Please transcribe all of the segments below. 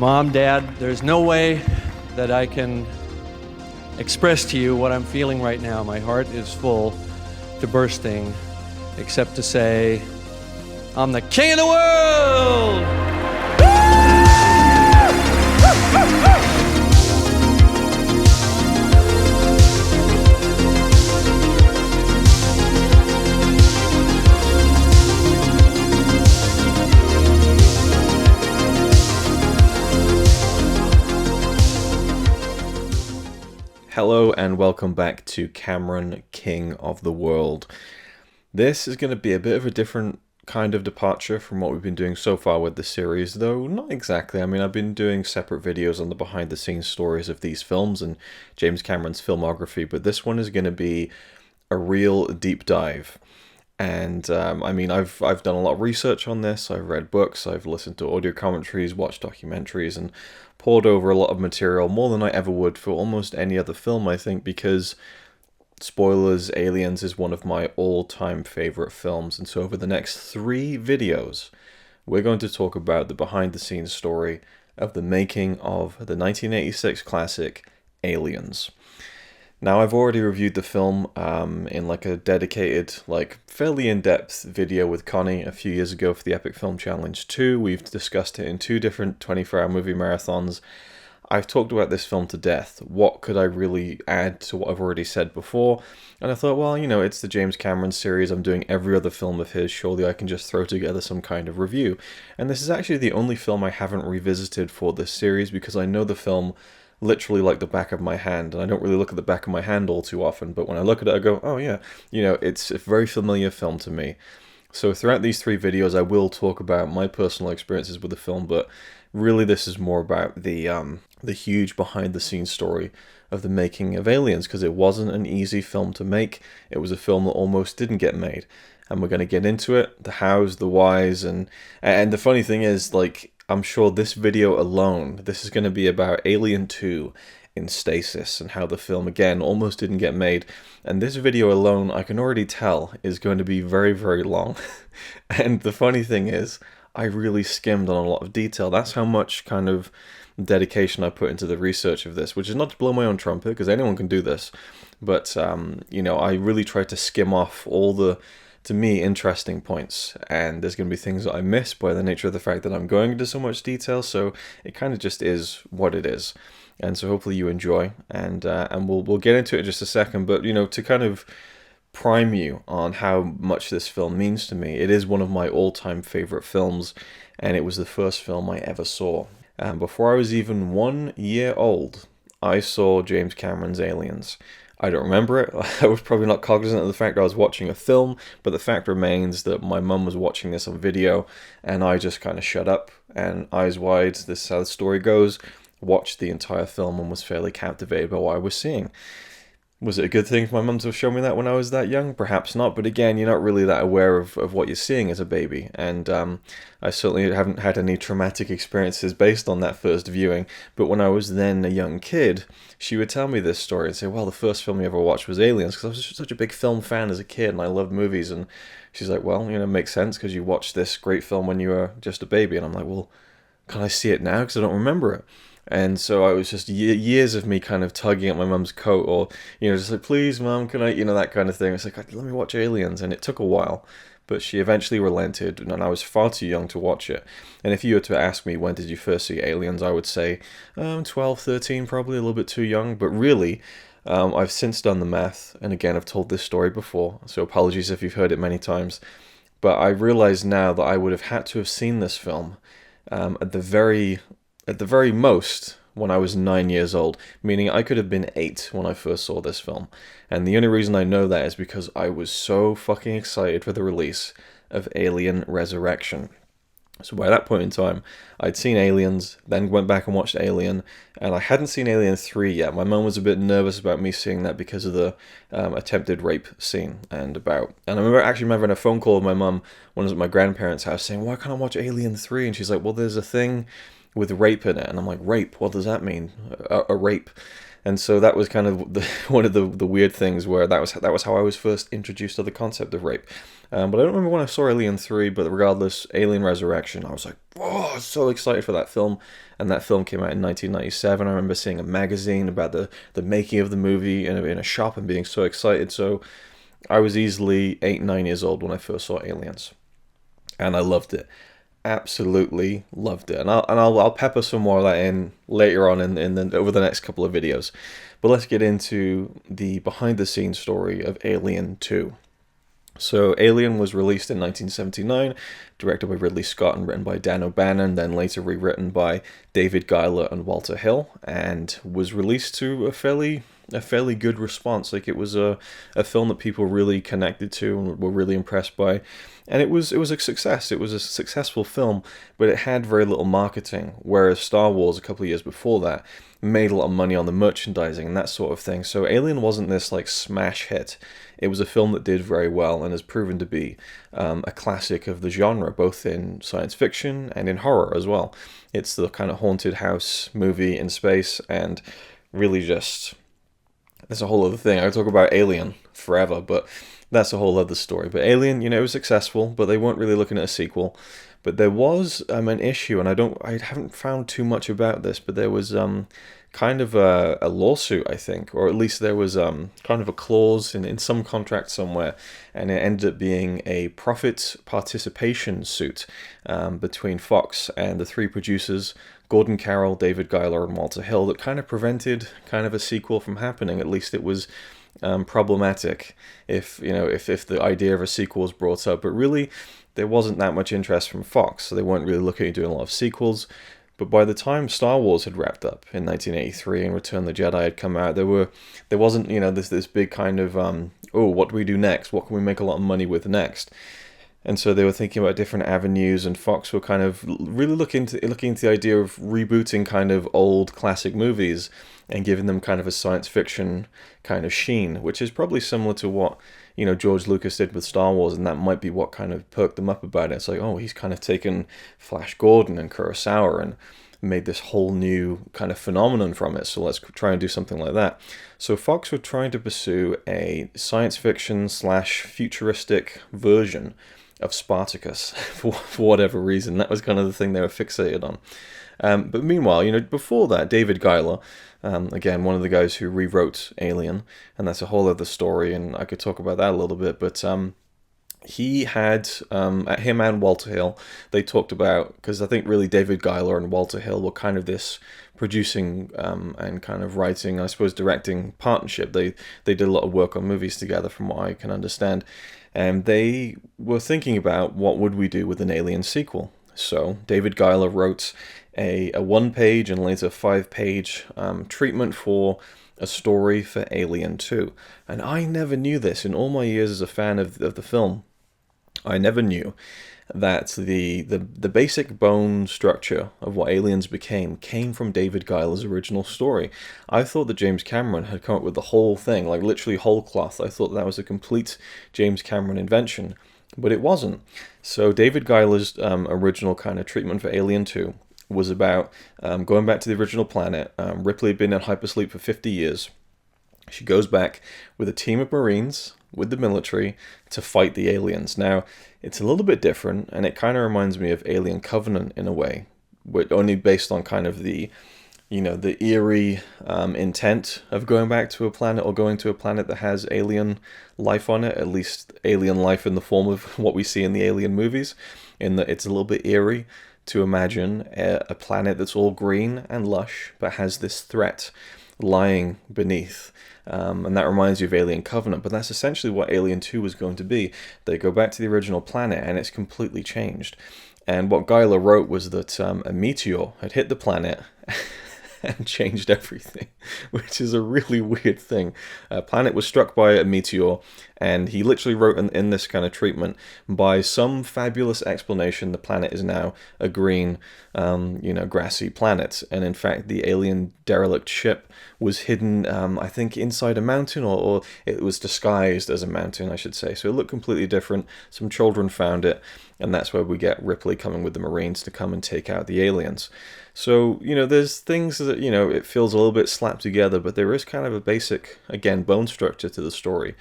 Mom, Dad, there's no way that I can express to you what I'm feeling right now. My heart is full to bursting, except to say, I'm the king of the world! Hello and welcome back to Cameron, King of the World. This is going to be a bit of a different kind of departure from what we've been doing so far with the series, though not exactly. I mean, I've been doing separate videos on the behind-the-scenes stories of these films and James Cameron's filmography, but this one is going to be a real deep dive. And I mean, I've done a lot of research on this. I've read books, I've listened to audio commentaries, watched documentaries, and poured over a lot of material, more than I ever would for almost any other film, I think, because, spoilers, Aliens is one of my all-time favorite films. And so over the next 3 videos, we're going to talk about the behind-the-scenes story of the making of the 1986 classic Aliens. Now, I've already reviewed the film in like a dedicated, like fairly in-depth video with Connie a few years ago for the Epic Film Challenge 2. We've discussed it in 2 different 24-hour movie marathons. I've talked about this film to death. What could I really add to what I've already said before? And I thought, well, you know, it's the James Cameron series. I'm doing every other film of his. Surely I can just throw together some kind of review. And this is actually the only film I haven't revisited for this series because I know the film literally like the back of my hand, and I don't really look at the back of my hand all too often, but when I look at it I go, oh yeah, you know, it's a very familiar film to me. So throughout these 3 videos I will talk about my personal experiences with the film, but really this is more about the huge behind the scenes story of the making of Aliens, because it wasn't an easy film to make. It was a film that almost didn't get made, and we're going to get into it, the hows, the whys, and the funny thing is, like, I'm sure this video alone, this is going to be about Alien 2 in Stasis and how the film, again, almost didn't get made. And this video alone, I can already tell, is going to be very, very long. And the funny thing is, I really skimmed on a lot of detail. That's how much kind of dedication I put into the research of this, which is not to blow my own trumpet, because anyone can do this. But, you know, I really tried to skim off all the, to me, interesting points, and there's going to be things that I miss by the nature of the fact that I'm going into so much detail, so it kind of just is what it is. And so hopefully you enjoy, and we'll get into it in just a second, but, you know, to kind of prime you on how much this film means to me, it is one of my all-time favorite films, and it was the first film I ever saw. And before I was even 1 year old, I saw James Cameron's Aliens. I don't remember it. I was probably not cognizant of the fact I was watching a film, but the fact remains that my mum was watching this on video, and I just kind of shut up and eyes wide, this is how the story goes, watched the entire film and was fairly captivated by what I was seeing. Was it a good thing for my mum to have shown me that when I was that young? Perhaps not, but again, you're not really that aware of what you're seeing as a baby, and I certainly haven't had any traumatic experiences based on that first viewing, but when I was then a young kid, she would tell me this story and say, well, the first film you ever watched was Aliens, because I was such a big film fan as a kid, and I loved movies, and she's like, well, you know, it makes sense, because you watched this great film when you were just a baby, and I'm like, well, can I see it now, because I don't remember it? And so I was just years of me kind of tugging at my mum's coat, or, you know, just like, please, mum, can I, you know, that kind of thing. It's like, let me watch Aliens. And it took a while, but she eventually relented, and I was far too young to watch it. And if you were to ask me, when did you first see Aliens, I would say 12, 13, probably a little bit too young. But really, I've since done the math, and again, I've told this story before, so apologies if you've heard it many times. But I realize now that I would have had to have seen this film at the very most when I was 9 years old, meaning I could have been 8 when I first saw this film. And the only reason I know that is because I was so fucking excited for the release of Alien Resurrection. So by that point in time, I'd seen Aliens, then went back and watched Alien, and I hadn't seen Alien 3 yet. My mum was a bit nervous about me seeing that because of the attempted rape scene. And I remember having a phone call with my mum when I was at my grandparents' house saying, why can't I watch Alien 3? And she's like, well, there's a thing with rape in it. And I'm like, rape? What does that mean? A rape? And so that was kind of one of the weird things where that was how I was first introduced to the concept of rape. But I don't remember when I saw Alien 3, but regardless, Alien Resurrection, I was like, whoa, I was so excited for that film. And that film came out in 1997. I remember seeing a magazine about the making of the movie in a shop and being so excited. So I was easily 8, 9 years old when I first saw Aliens. And I loved it. Absolutely loved it. And I'll pepper some more of that in later on over the next couple of videos. But let's get into the behind the scenes story of Alien 2. So Alien was released in 1979, directed by Ridley Scott and written by Dan O'Bannon, then later rewritten by David Giler and Walter Hill, and was released to a fairly good response. Like, it was a film that people really connected to and were really impressed by. And it was a success. It was a successful film, but it had very little marketing, whereas Star Wars a couple of years before that made a lot of money on the merchandising and that sort of thing. So Alien wasn't this like smash hit. It was a film that did very well and has proven to be a classic of the genre, both in science fiction and in horror as well. It's the kind of haunted house movie in space, and really just, that's a whole other thing. I could talk about Alien forever, but that's a whole other story. But Alien, it was successful, but they weren't really looking at a sequel. But there was an issue, and I haven't found too much about this, but there was kind of a lawsuit, I think, or at least there was kind of a clause in some contract somewhere, and it ended up being a profit participation suit between Fox and the three producers, Gordon Carroll, David Giler, and Walter Hill, that kind of prevented kind of a sequel from happening. At least it was problematic if the idea of a sequel was brought up. But really, there wasn't that much interest from Fox, so they weren't really looking at doing a lot of sequels. But by the time Star Wars had wrapped up in 1983 and Return of the Jedi had come out, there wasn't this big kind of what do we do next? What can we make a lot of money with next? And so they were thinking about different avenues, and Fox were kind of really looking into the idea of rebooting kind of old classic movies and giving them kind of a science fiction kind of sheen, which is probably similar to what George Lucas did with Star Wars, and that might be what kind of perked them up about it. It's like, oh, he's kind of taken Flash Gordon and Kurosawa and made this whole new kind of phenomenon from it, so let's try and do something like that. So Fox were trying to pursue a science fiction / futuristic version of Spartacus for whatever reason. That was kind of the thing they were fixated on. But meanwhile, before that, David Giler, again, one of the guys who rewrote Alien, and that's a whole other story, and I could talk about that a little bit, but he had, him and Walter Hill, they talked about, because I think really David Giler and Walter Hill were kind of this producing and kind of writing, I suppose directing partnership. They did a lot of work on movies together from what I can understand. And they were thinking about what would we do with an Alien sequel. So David Giler wrote a 1-page and later 5-page treatment for a story for Alien 2. And I never knew this in all my years as a fan of the film. I never knew that the basic bone structure of what Aliens became came from David Giler's original story. I thought that James Cameron had come up with the whole thing, like literally whole cloth. I thought that was a complete James Cameron invention, but it wasn't. So David Giler's original kind of treatment for Alien 2 was about going back to the original planet. Ripley had been in hypersleep for 50 years. She goes back with a team of Marines, with the military, to fight the aliens. Now, it's a little bit different, and it kind of reminds me of Alien Covenant in a way, but only based on kind of the eerie intent of going back to a planet, or going to a planet that has alien life on it, at least alien life in the form of what we see in the Alien movies, in that it's a little bit eerie to imagine a planet that's all green and lush, but has this threat lying beneath. And that reminds you of Alien Covenant, but that's essentially what Alien 2 was going to be. They go back to the original planet, and it's completely changed. And what Giler wrote was that a meteor had hit the planet and changed everything, which is a really weird thing. A planet was struck by a meteor, And he literally wrote in this kind of treatment, by some fabulous explanation, the planet is now a green, grassy planet. And in fact, the alien derelict ship was hidden, I think, inside a mountain, or it was disguised as a mountain, I should say. So it looked completely different. Some children found it, and that's where we get Ripley coming with the Marines to come and take out the aliens. So, there's things that, it feels a little bit slapped together, but there is kind of a basic, again, bone structure to the story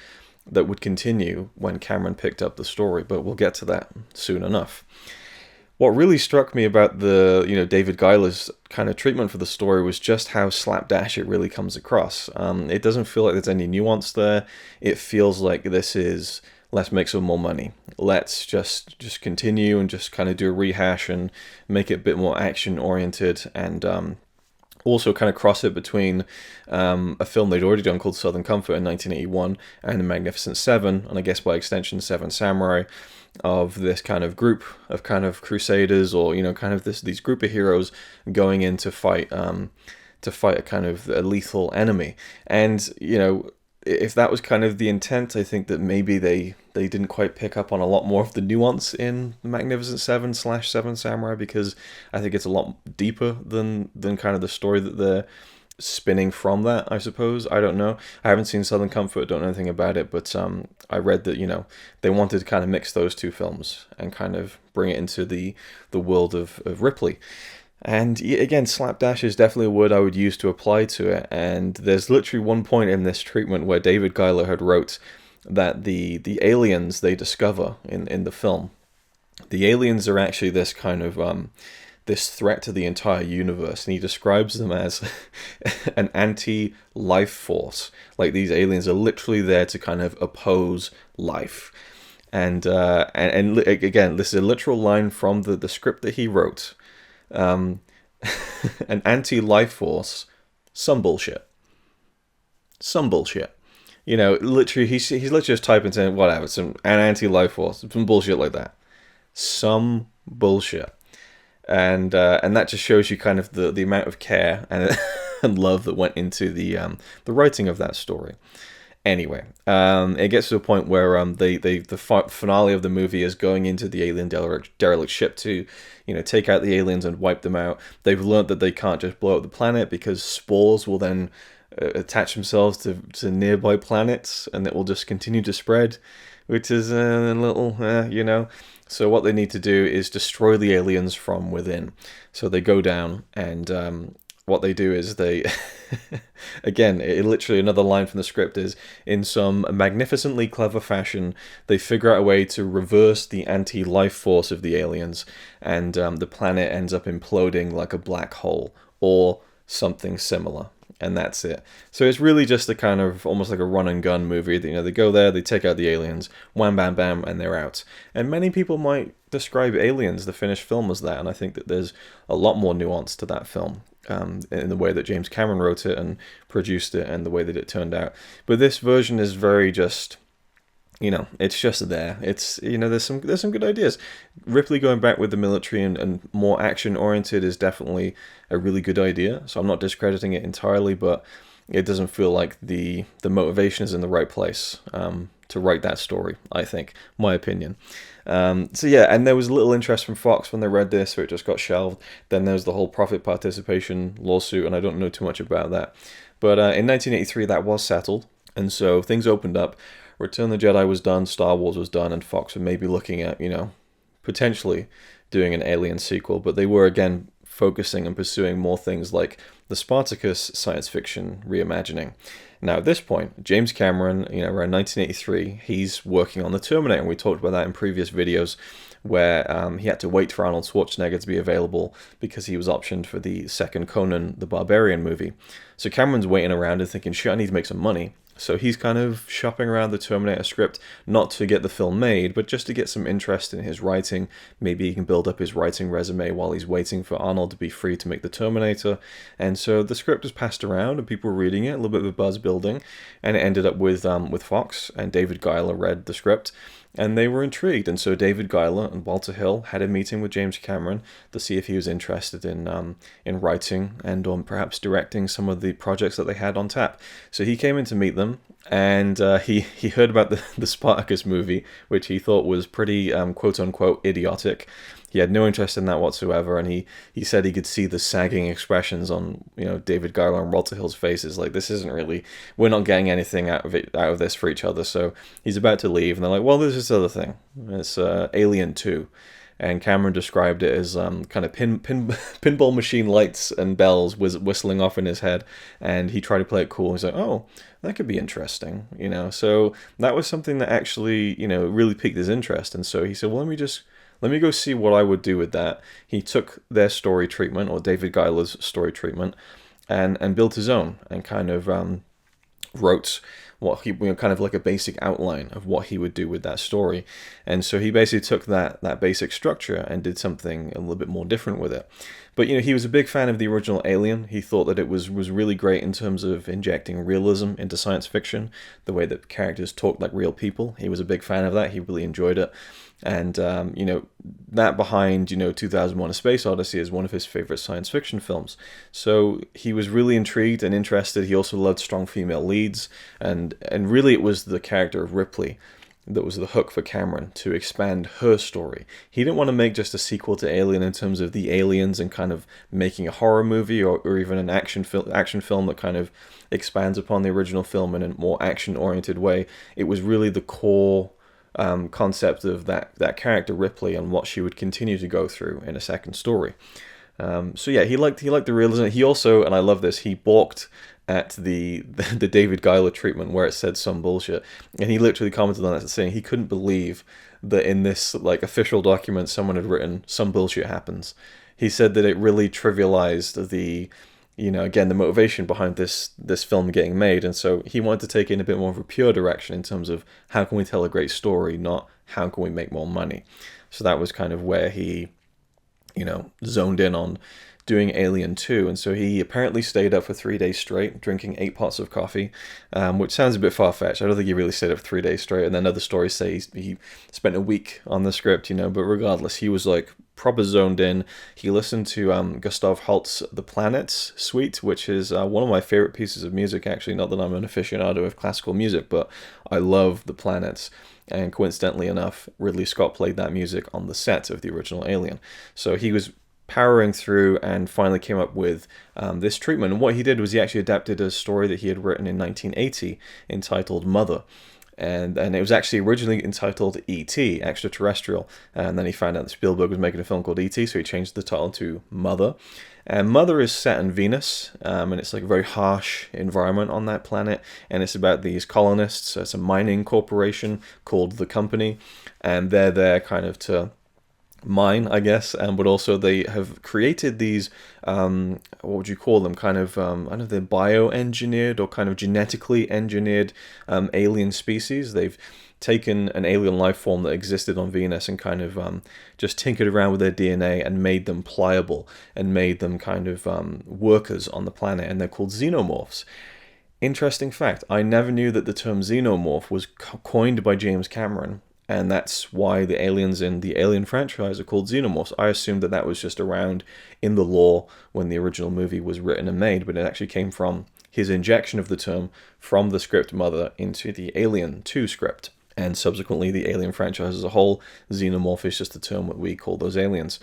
that would continue when Cameron picked up the story, but we'll get to that soon enough. What really struck me about the, David Giler's kind of treatment for the story was just how slapdash it really comes across. It doesn't feel like there's any nuance there. It feels like this is, let's make some more money. Let's just continue and just kind of do a rehash and make it a bit more action-oriented, and also kind of cross it between a film they'd already done called Southern Comfort in 1981 and The Magnificent Seven, and I guess by extension Seven Samurai, of this kind of group of kind of crusaders, or kind of these group of heroes going in to fight a kind of a lethal enemy. And if that was kind of the intent, I think that maybe they didn't quite pick up on a lot more of the nuance in The Magnificent Seven / Seven Samurai, because I think it's a lot deeper than kind of the story that they're spinning from that, I suppose. I don't know. I haven't seen Southern Comfort, don't know anything about it, but I read that, they wanted to kind of mix those two films and kind of bring it into the world of Ripley. And again, slapdash is definitely a word I would use to apply to it. And there's literally one point in this treatment where David Giler had wrote that the aliens they discover in the film, the aliens are actually this kind of this threat to the entire universe, and he describes them as an anti-life force. Like, these aliens are literally there to kind of oppose life. And again, this is a literal line from the script that he wrote. An anti-life force, some bullshit. Literally, he's literally just typing saying whatever, an anti-life force, some bullshit like that, some bullshit, and that just shows you kind of the amount of care and and love that went into the writing of that story. Anyway, it gets to a point where the finale of the movie is going into the alien derelict ship to, take out the aliens and wipe them out. They've learned that they can't just blow up the planet, because spores will then attach themselves to nearby planets, and it will just continue to spread, which is a little, So what they need to do is destroy the aliens from within. So they go down, and what they do is they, again, literally another line from the script is, in some magnificently clever fashion, they figure out a way to reverse the anti-life force of the aliens, and the planet ends up imploding like a black hole, or something similar. And that's it. So it's really just a kind of almost like a run and gun movie. They go there, they take out the aliens, wham, bam, bam, and they're out. And many people might describe Aliens, the finished film, as that. And I think that there's a lot more nuance to that film, in the way that James Cameron wrote it and produced it, and the way that it turned out. But this version is very just, it's just there. It's, there's some good ideas. Ripley going back with the military and more action oriented is definitely a really good idea. So I'm not discrediting it entirely, but it doesn't feel like the motivation is in the right place to write that story, I think, my opinion. So yeah, and there was little interest from Fox when they read this, so it just got shelved. Then there's the whole profit participation lawsuit, and I don't know too much about that. But in 1983, that was settled, and so things opened up. Return of the Jedi was done, Star Wars was done, and Fox were maybe looking at, potentially doing an Alien sequel, but they were again focusing and pursuing more things like the Spartacus science fiction reimagining. Now at this point, James Cameron, around 1983, he's working on the Terminator, and we talked about that in previous videos, where he had to wait for Arnold Schwarzenegger to be available because he was optioned for the second Conan the Barbarian movie. So Cameron's waiting around and thinking, shit, I need to make some money. So he's kind of shopping around the Terminator script, not to get the film made, but just to get some interest in his writing. Maybe he can build up his writing resume while he's waiting for Arnold to be free to make the Terminator. And so the script was passed around, and people were reading it, a little bit of a buzz building, and it ended up with Fox, and David Giler read the script. and they were intrigued. And so David Giler and Walter Hill had a meeting with James Cameron to see if he was interested in writing and perhaps directing some of the projects that they had on tap. So he came in to meet them, and he heard about the Spartacus movie, which he thought was pretty quote-unquote idiotic. He had no interest in that whatsoever, and he said he could see the sagging expressions on David Giler and Walter Hill's faces. Like, this isn't really, we're not getting anything out of this for each other. So he's about to leave, and they're like, well, there's this other thing. It's Alien 2. And Cameron described it as kind of pinball machine lights and bells whistling off in his head, and he tried to play it cool. He's like, oh, that could be interesting, So that was something that actually, really piqued his interest. And so he said, well, let me go see what I would do with that. He took their story treatment, or David Giler's story treatment, and built his own, and kind of wrote what he, kind of like a basic outline of what he would do with that story. And so he basically took that basic structure and did something a little bit more different with it. But he was a big fan of the original Alien. He thought that it was really great in terms of injecting realism into science fiction, the way that characters talked like real people. He was a big fan of that. He really enjoyed it. And, that behind, 2001: A Space Odyssey is one of his favorite science fiction films. So he was really intrigued and interested. He also loved strong female leads. And really it was the character of Ripley that was the hook for Cameron to expand her story. He didn't want to make just a sequel to Alien in terms of the aliens and kind of making a horror movie or even an action film that kind of expands upon the original film in a more action-oriented way. It was really the core concept of that character Ripley and what she would continue to go through in a second story. So yeah, he liked the realism. He also, and I love this, he balked at the David Giler treatment where it said some bullshit, and he literally commented on that, saying he couldn't believe that in this like official document someone had written some bullshit happens. He said that it really trivialized the again, the motivation behind this film getting made. And so he wanted to take in a bit more of a pure direction in terms of how can we tell a great story, not how can we make more money. So that was kind of where he, zoned in on doing Alien 2. And so he apparently stayed up for 3 days straight, drinking 8 pots of coffee, which sounds a bit far-fetched. I don't think he really stayed up for 3 days straight. And then other stories say he spent a week on the script, but regardless, he was like proper zoned in. He listened to Gustav Holst's The Planets Suite, which is one of my favorite pieces of music, actually. Not that I'm an aficionado of classical music, but I love The Planets. And coincidentally enough, Ridley Scott played that music on the set of the original Alien. So he was powering through and finally came up with this treatment. And what he did was he actually adapted a story that he had written in 1980 entitled Mother. And it was actually originally entitled E.T., Extraterrestrial. And then he found out that Spielberg was making a film called E.T., so he changed the title to Mother. And Mother is set in Venus, and it's like a very harsh environment on that planet. And it's about these colonists. It's a mining corporation called The Company. And they're there kind of to mine, I guess, but also they have created these, what would you call them, kind of, I don't know if they're bioengineered or kind of genetically engineered alien species. They've taken an alien life form that existed on Venus and kind of just tinkered around with their DNA and made them pliable and made them kind of workers on the planet, and they're called xenomorphs. Interesting fact, I never knew that the term xenomorph was coined by James Cameron. And that's why the aliens in the Alien franchise are called xenomorphs. I assumed that was just around in the lore when the original movie was written and made, but it actually came from his injection of the term from the script Mother into the Alien 2 script. And subsequently, the Alien franchise as a whole, xenomorph is just the term that we call those aliens.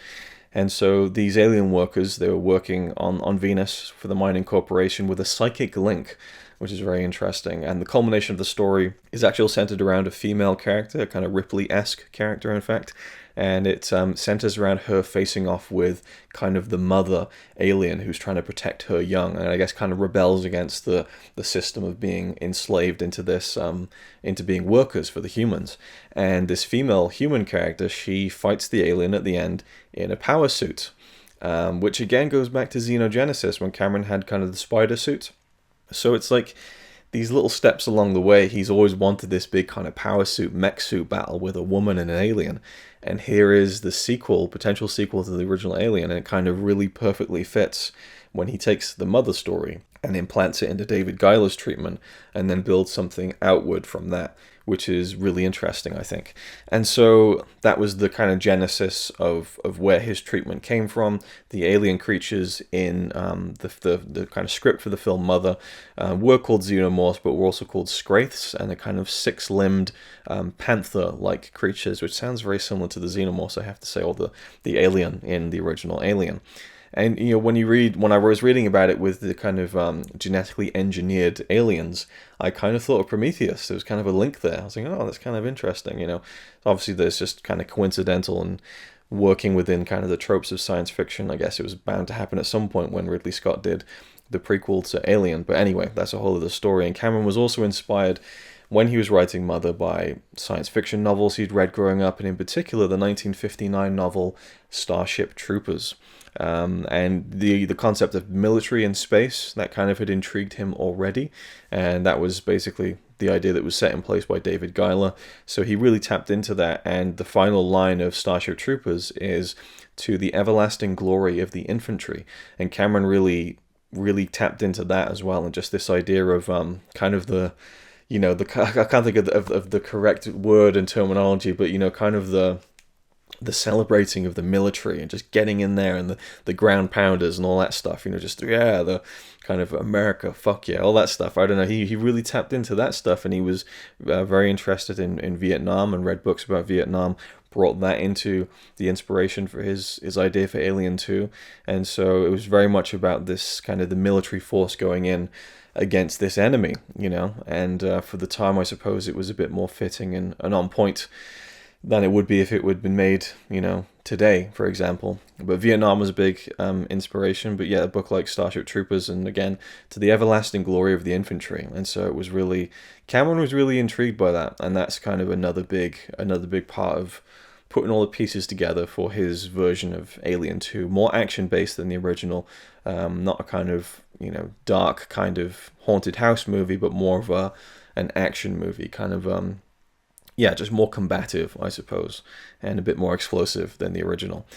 And so these alien workers, they were working on Venus for the mining corporation with a psychic link, which is very interesting. And the culmination of the story is actually centered around a female character, a kind of Ripley-esque character, in fact. And it centers around her facing off with kind of the mother alien who's trying to protect her young, and I guess kind of rebels against the system of being enslaved into this, into being workers for the humans. And this female human character, she fights the alien at the end in a power suit, which again goes back to Xenogenesis when Cameron had kind of the spider suit. So it's like these little steps along the way. He's always wanted this big kind of power suit, mech suit battle with a woman and an alien. And here is the sequel, potential sequel to the original Alien, and it kind of really perfectly fits when he takes the mother story and implants it into David Giler's treatment and then builds something outward from that, which is really interesting, I think. And so that was the kind of genesis of where his treatment came from. The alien creatures in the kind of script for the film Mother were called xenomorphs, but were also called scraths, and they're kind of six-limbed panther-like creatures, which sounds very similar to the xenomorphs, I have to say, or the alien in the original Alien. And when I was reading about it with the kind of genetically engineered aliens, I kind of thought of Prometheus. There was kind of a link there. I was like, oh, that's kind of interesting. Obviously there's just kind of coincidental and working within kind of the tropes of science fiction. I guess it was bound to happen at some point when Ridley Scott did the prequel to Alien. But anyway, that's a whole other story. And Cameron was also inspired when he was writing Mother by science fiction novels he'd read growing up, and in particular the 1959 novel Starship Troopers. And the concept of military in space, that kind of had intrigued him already, and that was basically the idea that was set in place by David Giler. So he really tapped into that, and the final line of Starship Troopers is, "To the everlasting glory of the infantry." And Cameron really tapped into that as well, and just this idea of kind of the I can't think of the correct word and terminology, but kind of the celebrating of the military and just getting in there, and the ground pounders and all that stuff, the kind of America, fuck yeah, all that stuff. I don't know, he really tapped into that stuff, and he was very interested in Vietnam and read books about Vietnam, brought that into the inspiration for his idea for Alien 2, and so it was very much about this kind of the military force going in against this enemy, and for the time I suppose it was a bit more fitting and on point than it would be if it would have been made, today, for example. But Vietnam was a big inspiration, but yeah, a book like Starship Troopers, and again, to the everlasting glory of the infantry. And so it was really, Cameron was really intrigued by that, and that's kind of another big part of putting all the pieces together for his version of Alien 2, more action-based than the original, not a kind of, dark kind of haunted house movie, but more of an action movie, kind of, just more combative, I suppose, and a bit more explosive than the original.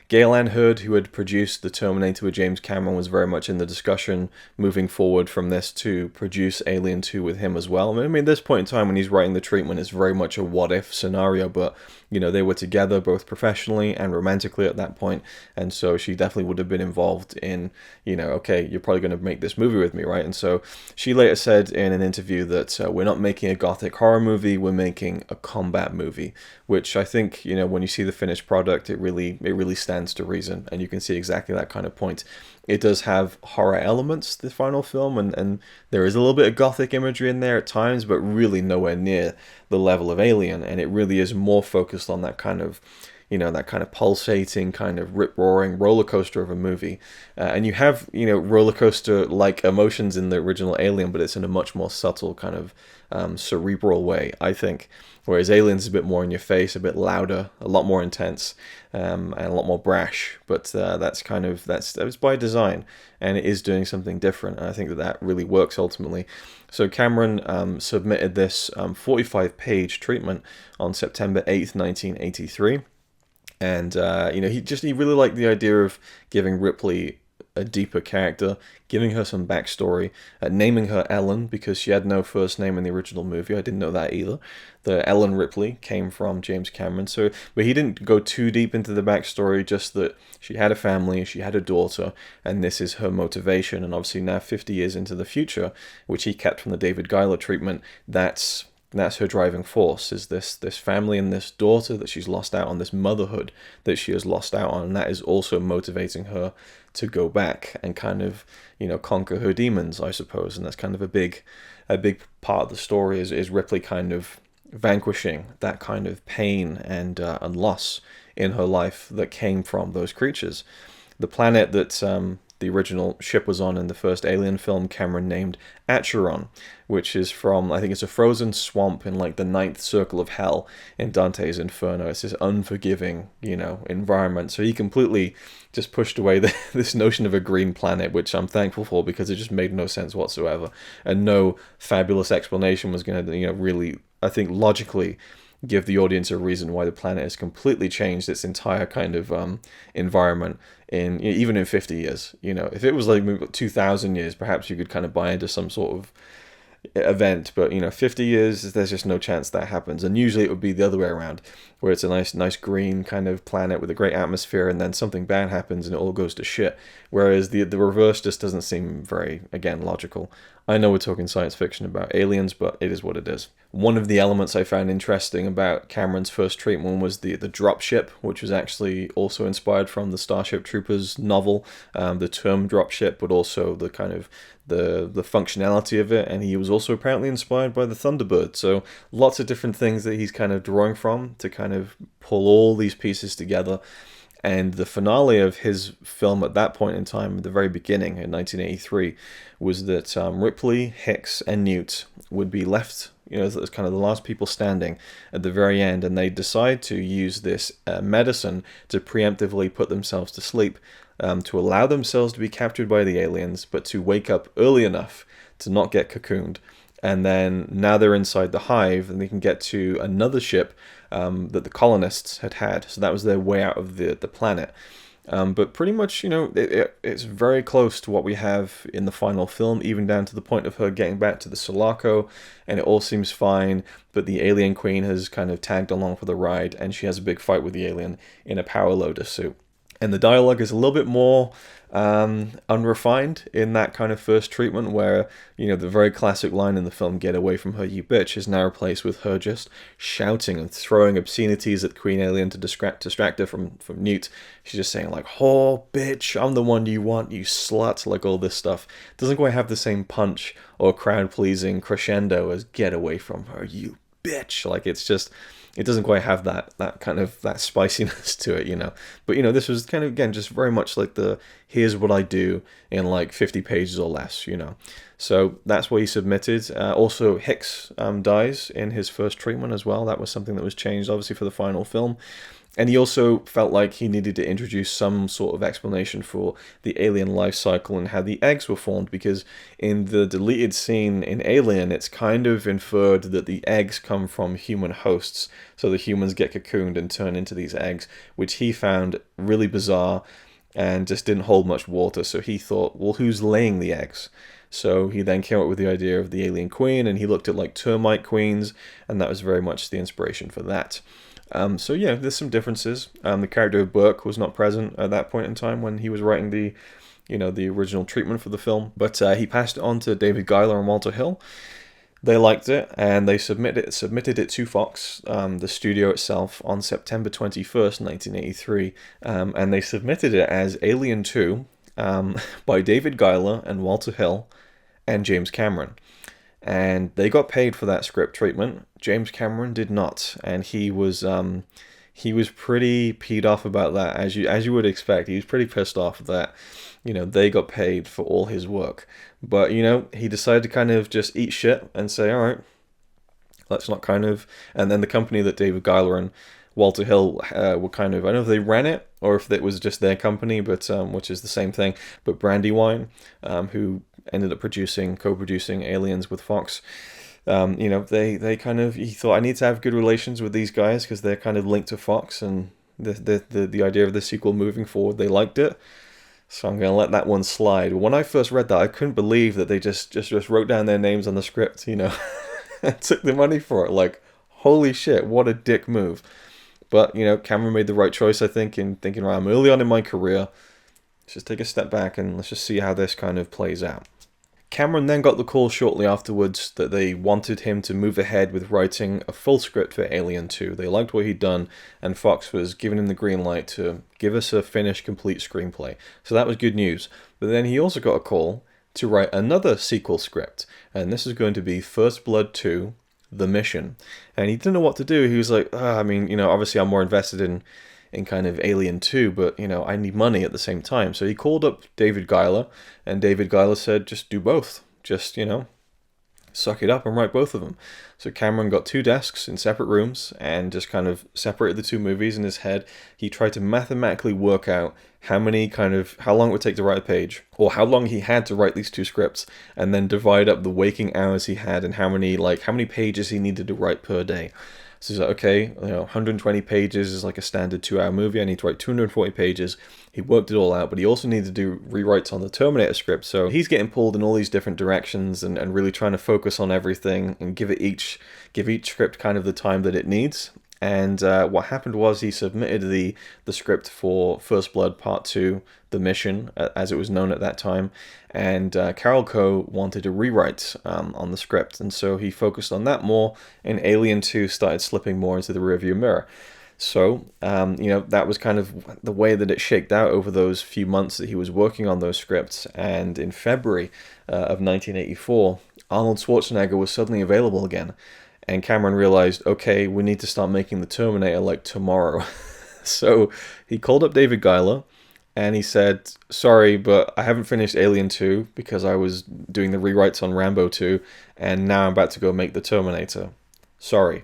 Gale Ann Hurd, who had produced The Terminator with James Cameron, was very much in the discussion moving forward from this to produce Alien 2 with him as well. I mean, at this point in time when he's writing the treatment, it's very much a what-if scenario, but, they were together both professionally and romantically at that point, and so she definitely would have been involved in, okay, you're probably going to make this movie with me, right? And so she later said in an interview that we're not making a gothic horror movie, we're making a combat movie, which I think, when you see the finished product, it really stands to reason, and you can see exactly that kind of point. It does have horror elements, the final film, and there is a little bit of gothic imagery in there at times, but really nowhere near the level of Alien, and it really is more focused on that kind of, that kind of pulsating, kind of rip-roaring roller coaster of a movie. And you have, roller coaster-like emotions in the original Alien, but it's in a much more subtle kind of cerebral way, I think. Whereas Alien's a bit more in your face, a bit louder, a lot more intense, and a lot more brash. But that's by design, and it is doing something different. And I think that really works ultimately. So Cameron submitted this 45-page treatment on September 8th, 1983. And, he really liked the idea of giving Ripley a deeper character, giving her some backstory, naming her Ellen, because she had no first name in the original movie. I didn't know that either. The Ellen Ripley came from James Cameron, but he didn't go too deep into the backstory, just that she had a family, she had a daughter, and this is her motivation. And obviously now 50 years into the future, which he kept from the David Giler treatment, that's her driving force, is this family and this daughter that she's lost out on, this motherhood that she has lost out on, and that is also motivating her to go back and kind of, conquer her demons, I suppose. And that's kind of a big part of the story is Ripley kind of vanquishing that kind of pain and loss in her life that came from those creatures. The planet that the original ship was on in the first Alien film, Cameron named Acheron, which is from, I think it's a frozen swamp in like the ninth circle of hell in Dante's Inferno. It's this unforgiving, environment. So he completely just pushed away this notion of a green planet, which I'm thankful for, because it just made no sense whatsoever. And no fabulous explanation was going to, really, I think, logically give the audience a reason why the planet has completely changed its entire kind of environment in even in 50 years. If it was like 2,000 years, perhaps you could kind of buy into some sort of event, but 50 years, there's just no chance that happens. And usually it would be the other way around, where it's a nice green kind of planet with a great atmosphere, and then something bad happens and it all goes to shit. Whereas the reverse just doesn't seem very, again, logical. I know we're talking science fiction about aliens, but it is what it is. One of the elements I found interesting about Cameron's first treatment was the dropship, which was actually also inspired from the Starship Troopers novel, the term dropship, but also the kind of the functionality of it. And he was also apparently inspired by the Thunderbird. So lots of different things that he's kind of drawing from to kind of pull all these pieces together. And the finale of his film at that point in time, at the very beginning in 1983, was that Ripley, Hicks, and Newt would be left, as kind of the last people standing at the very end, and they decide to use this medicine to preemptively put themselves to sleep, to allow themselves to be captured by the aliens, but to wake up early enough to not get cocooned. And then now they're inside the hive, and they can get to another ship that the colonists had. So that was their way out of the planet. But pretty much, it's very close to what we have in the final film, even down to the point of her getting back to the Sulaco, and it all seems fine. But the alien queen has kind of tagged along for the ride, and she has a big fight with the alien in a power loader suit. And the dialogue is a little bit more unrefined in that kind of first treatment, where the very classic line in the film, "Get away from her, you bitch," is now replaced with her just shouting and throwing obscenities at Queen Alien to distract her from Newt. She's just saying like, "Oh bitch, I'm the one you want, you slut," like all this stuff. Doesn't quite have the same punch or crowd pleasing crescendo as "Get away from her, you bitch." Like it doesn't quite have that kind of that spiciness to it, But this was kind of, again, just very much like the here's what I do in like 50 pages or less, So that's what he submitted. Also, Hicks dies in his first treatment as well. That was something that was changed, obviously, for the final film. And he also felt like he needed to introduce some sort of explanation for the alien life cycle and how the eggs were formed, because in the deleted scene in Alien, it's kind of inferred that the eggs come from human hosts. So the humans get cocooned and turn into these eggs, which he found really bizarre and just didn't hold much water. So he thought, well, who's laying the eggs? So he then came up with the idea of the alien queen, and he looked at like termite queens, and that was very much the inspiration for that. So yeah, there's some differences. The character of Burke was not present at that point in time when he was writing the original treatment for the film, but he passed it on to David Giler and Walter Hill. They liked it, and they submitted it to Fox, the studio itself, on September 21st, 1983, and they submitted it as Alien 2 by David Giler and Walter Hill and James Cameron. And they got paid for that script treatment. James Cameron did not, and he was pretty peed off about that, as you would expect. He was pretty pissed off that they got paid for all his work, but he decided to kind of just eat shit and say, all right, let's not kind of. And then the company that David Giler and Walter Hill were kind of, I don't know if they ran it or if it was just their company, but which is the same thing, but Brandywine, who ended up co-producing Aliens with Fox. They kind of, he thought, I need to have good relations with these guys because they're kind of linked to Fox, and the idea of the sequel moving forward, they liked it. So I'm going to let that one slide. When I first read that, I couldn't believe that they just wrote down their names on the script, and took the money for it. Like, holy shit, what a dick move. But, Cameron made the right choice, I think, in thinking, right, I'm early on in my career. Let's just take a step back and let's just see how this kind of plays out. Cameron then got the call shortly afterwards that they wanted him to move ahead with writing a full script for Alien 2. They liked what he'd done, and Fox was giving him the green light to give us a finished, complete screenplay. So that was good news. But then he also got a call to write another sequel script, and this is going to be First Blood 2, The Mission. And he didn't know what to do. He was like, obviously I'm more invested in kind of Alien 2, but, I need money at the same time. So he called up David Giler, and David Giler said, just do both. Just, suck it up and write both of them. So Cameron got 2 desks in separate rooms and just kind of separated the 2 movies in his head. He tried to mathematically work out how long it would take to write a page, or how long he had to write these 2 scripts, and then divide up the waking hours he had and how many pages he needed to write per day. So he's like, okay, 120 pages is like a standard 2-hour movie. I need to write 240 pages. He worked it all out, but he also needed to do rewrites on the Terminator script. So he's getting pulled in all these different directions and really trying to focus on everything and give each script kind of the time that it needs. And what happened was he submitted the script for First Blood Part 2, The Mission, as it was known at that time. And Carol Coe wanted a rewrite on the script. And so he focused on that more, and Alien 2 started slipping more into the rearview mirror. So, that was kind of the way that it shaked out over those few months that he was working on those scripts. And in February of 1984, Arnold Schwarzenegger was suddenly available again. And Cameron realized, okay, we need to start making the Terminator like tomorrow. So he called up David Giler and he said, sorry, but I haven't finished Alien 2 because I was doing the rewrites on Rambo 2, and now I'm about to go make the Terminator. Sorry.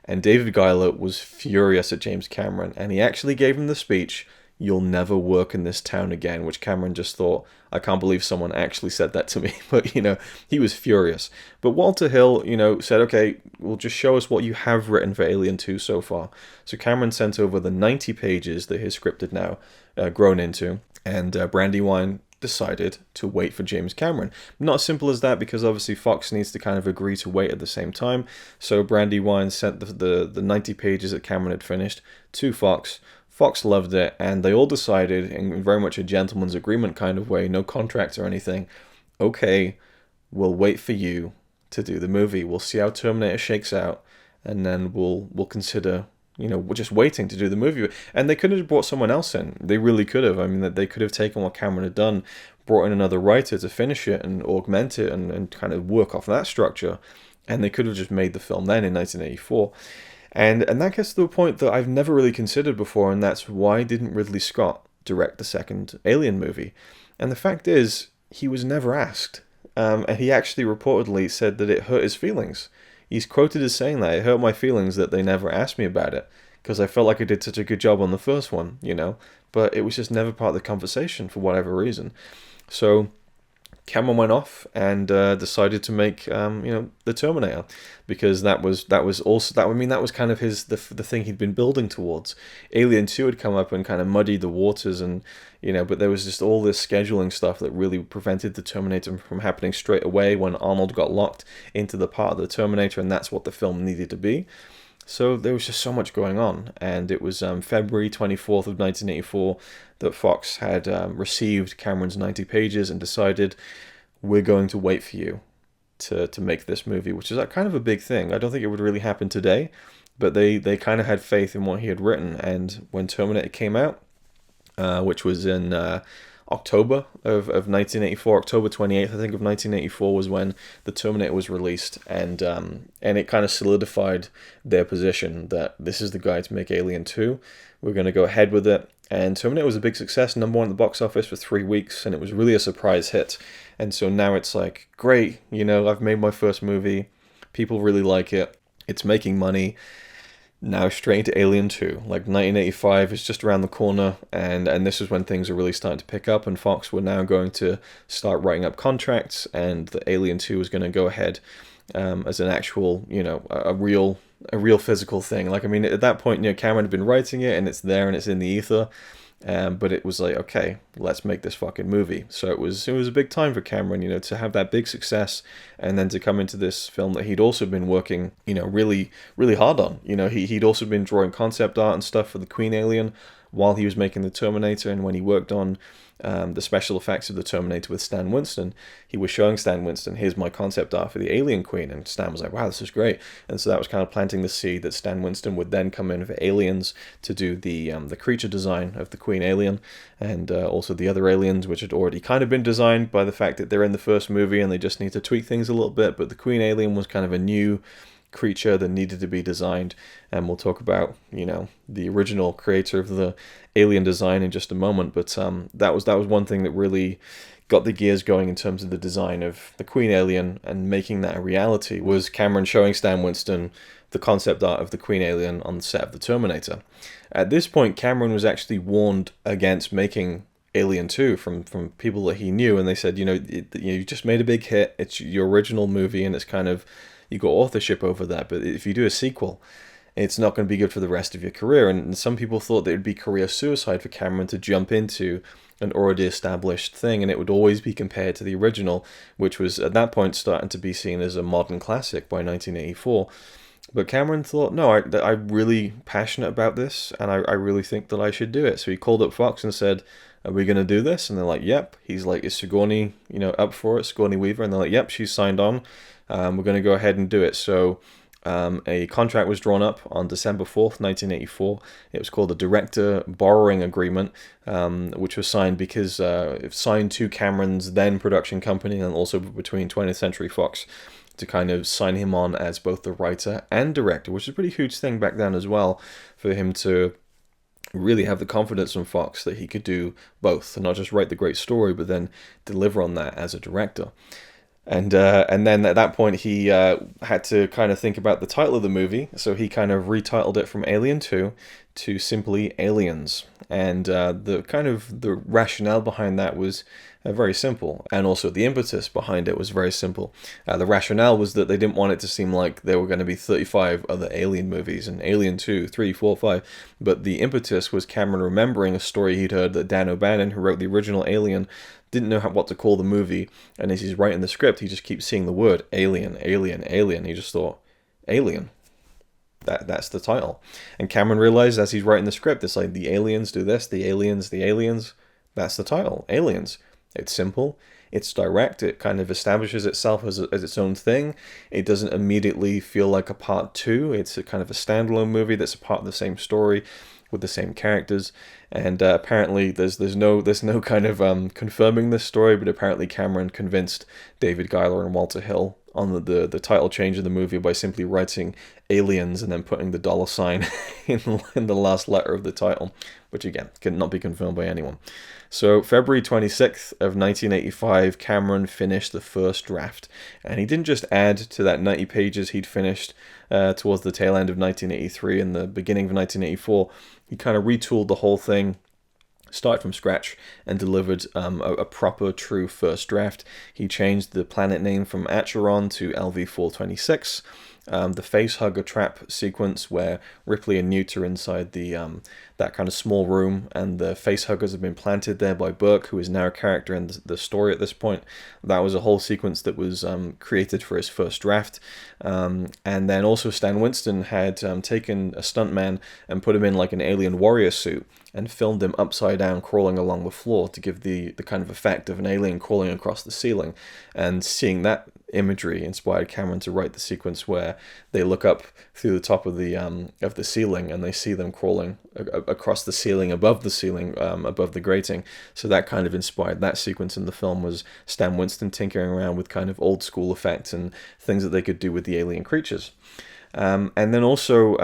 And David Giler was furious at James Cameron, and he actually gave him the speech, "You'll never work in this town again," which Cameron just thought, I can't believe someone actually said that to me. But, he was furious. But Walter Hill, said, okay, well, just show us what you have written for Alien 2 so far. So Cameron sent over the 90 pages that his script had now grown into, and Brandywine decided to wait for James Cameron. Not as simple as that, because obviously Fox needs to kind of agree to wait at the same time. So Brandywine sent the 90 pages that Cameron had finished to Fox. Fox loved it, and they all decided, in very much a gentleman's agreement kind of way, no contract or anything, okay, we'll wait for you to do the movie. We'll see how Terminator shakes out, and then we'll consider, we're just waiting to do the movie. And they could have brought someone else in. They really could have. I mean, they could have taken what Cameron had done, brought in another writer to finish it and augment it and kind of work off that structure, and they could have just made the film then in 1984. And that gets to a point that I've never really considered before, and that's why didn't Ridley Scott direct the second Alien movie? And the fact is, he was never asked. And he actually reportedly said that it hurt his feelings. He's quoted as saying that, "It hurt my feelings that they never asked me about it, because I felt like I did such a good job on the first one, but it was just never part of the conversation for whatever reason." So Cameron went off and decided to make the Terminator, because that was kind of the thing he'd been building towards. Alien 2 had come up and kind of muddied the waters, and but there was just all this scheduling stuff that really prevented the Terminator from happening straight away when Arnold got locked into the part of the Terminator, and that's what the film needed to be. So there was just so much going on, and it was February 24th of 1984 that Fox had received Cameron's 90 pages and decided, we're going to wait for you to make this movie, which is kind of a big thing. I don't think it would really happen today, but they kind of had faith in what he had written. And when Terminator came out, which was in October of 1984, October 28th, I think, of 1984 was when the Terminator was released, and it kind of solidified their position that this is the guy to make Alien 2. We're going to go ahead with it. And Terminator was a big success, #1 at the box office for 3 weeks, and it was really a surprise hit. And so now it's like, great, I've made my first movie, people really like it, it's making money. Now straight into Alien 2. Like 1985 is just around the corner, and this is when things are really starting to pick up, and Fox were now going to start writing up contracts, and the Alien 2 was going to go ahead as an actual, a real physical thing. Like, I mean, at that point, Cameron had been writing it, and it's there, and it's in the ether. But it was like, okay, let's make this fucking movie. So it was a big time for Cameron, to have that big success, and then to come into this film that he'd also been working, really, really hard on. He'd also been drawing concept art and stuff for the Queen Alien while he was making the Terminator, and when he worked on the special effects of the Terminator with Stan Winston, he was showing Stan Winston, here's my concept art for the Alien Queen, and Stan was like, wow, this is great. And so that was kind of planting the seed that Stan Winston would then come in for Aliens to do the creature design of the Queen Alien, and also the other aliens, which had already kind of been designed by the fact that they're in the first movie and they just need to tweak things a little bit. But the Queen Alien was kind of a new creature that needed to be designed, and we'll talk about the original creator of the alien design in just a moment. But that was one thing that really got the gears going in terms of the design of the Queen Alien, and making that a reality was Cameron showing Stan Winston the concept art of the Queen Alien on the set of the Terminator. At this point, Cameron was actually warned against making Alien 2 from people that he knew, and they said, you just made a big hit, it's your original movie, and it's kind of, you got authorship over that, but if you do a sequel, it's not going to be good for the rest of your career. And some people thought that it would be career suicide for Cameron to jump into an already established thing, and it would always be compared to the original, which was at that point starting to be seen as a modern classic by 1984. But Cameron thought, no, I'm really passionate about this, and I really think that I should do it. So he called up Fox and said, are we going to do this? And they're like, yep. He's like, is Sigourney, up for it? Sigourney Weaver? And they're like, yep, she's signed on. We're going to go ahead and do it. So a contract was drawn up on December 4th, 1984. It was called the Director Borrowing Agreement, which was signed because it signed to Cameron's then production company and also between 20th Century Fox to kind of sign him on as both the writer and director, which is a pretty huge thing back then as well, for him to really have the confidence from Fox that he could do both, and not just write the great story, but then deliver on that as a director. And then at that point, he had to kind of think about the title of the movie, so he kind of retitled it from Alien 2 to simply Aliens. And the rationale behind that was very simple, and also the impetus behind it was very simple. The rationale was that they didn't want it to seem like there were going to be 35 other Alien movies, and Alien 2, 3, 4, 5, but the impetus was Cameron remembering a story he'd heard that Dan O'Bannon, who wrote the original Alien, didn't know what to call the movie, and as he's writing the script, he just keeps seeing the word Alien, Alien, Alien. He just thought, Alien. That's the title. And Cameron realized as he's writing the script, it's like the aliens do this, the aliens, that's the title, Aliens. It's simple, it's direct, it kind of establishes itself as its own thing. It doesn't immediately feel like a part two, it's a kind of a standalone movie that's a part of the same story with the same characters. And apparently there's no kind of confirming this story, but apparently Cameron convinced David Giler and Walter Hill on the title change of the movie by simply writing Aliens and then putting the $sign in the last letter of the title, which again cannot be confirmed by anyone. So February 26th of 1985, Cameron finished the first draft, and he didn't just add to that 90 pages he'd finished towards the tail end of 1983 and the beginning of 1984. He kind of retooled the whole thing, started from scratch, and delivered a proper, true first draft. He changed the planet name from Acheron to LV-426. The facehugger trap sequence where Ripley and Newt are inside that kind of small room, and the facehuggers have been planted there by Burke, who is now a character in the story at this point. That was a whole sequence that was created for his first draft. And then also Stan Winston had taken a stuntman and put him in like an alien warrior suit and filmed him upside down crawling along the floor to give the kind of effect of an alien crawling across the ceiling. And seeing that imagery inspired Cameron to write the sequence where they look up through the top of the ceiling and they see them crawling across the ceiling, above the grating. So that kind of inspired that sequence in the film, was Stan Winston tinkering around with kind of old school effects and things that they could do with the alien creatures. And then also,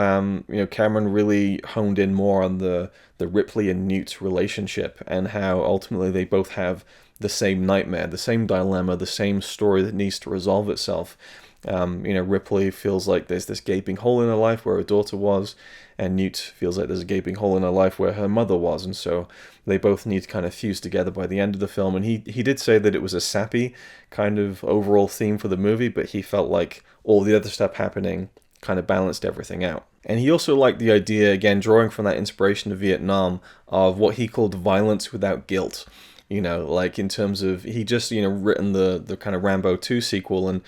Cameron really honed in more on the Ripley and Newt relationship and how ultimately they both have the same nightmare, the same dilemma, the same story that needs to resolve itself. Ripley feels like there's this gaping hole in her life where her daughter was, and Newt feels like there's a gaping hole in her life where her mother was, and so they both need to kind of fuse together by the end of the film. And he did say that it was a sappy kind of overall theme for the movie, but he felt like all the other stuff happening kind of balanced everything out. And he also liked the idea, again, drawing from that inspiration of Vietnam, of what he called violence without guilt. Like in terms of, he just, written the kind of Rambo 2 sequel, and,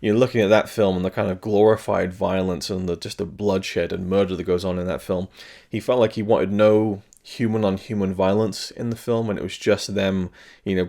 looking at that film and the kind of glorified violence and the bloodshed and murder that goes on in that film, he felt like he wanted no human-on-human violence in the film, and it was just them,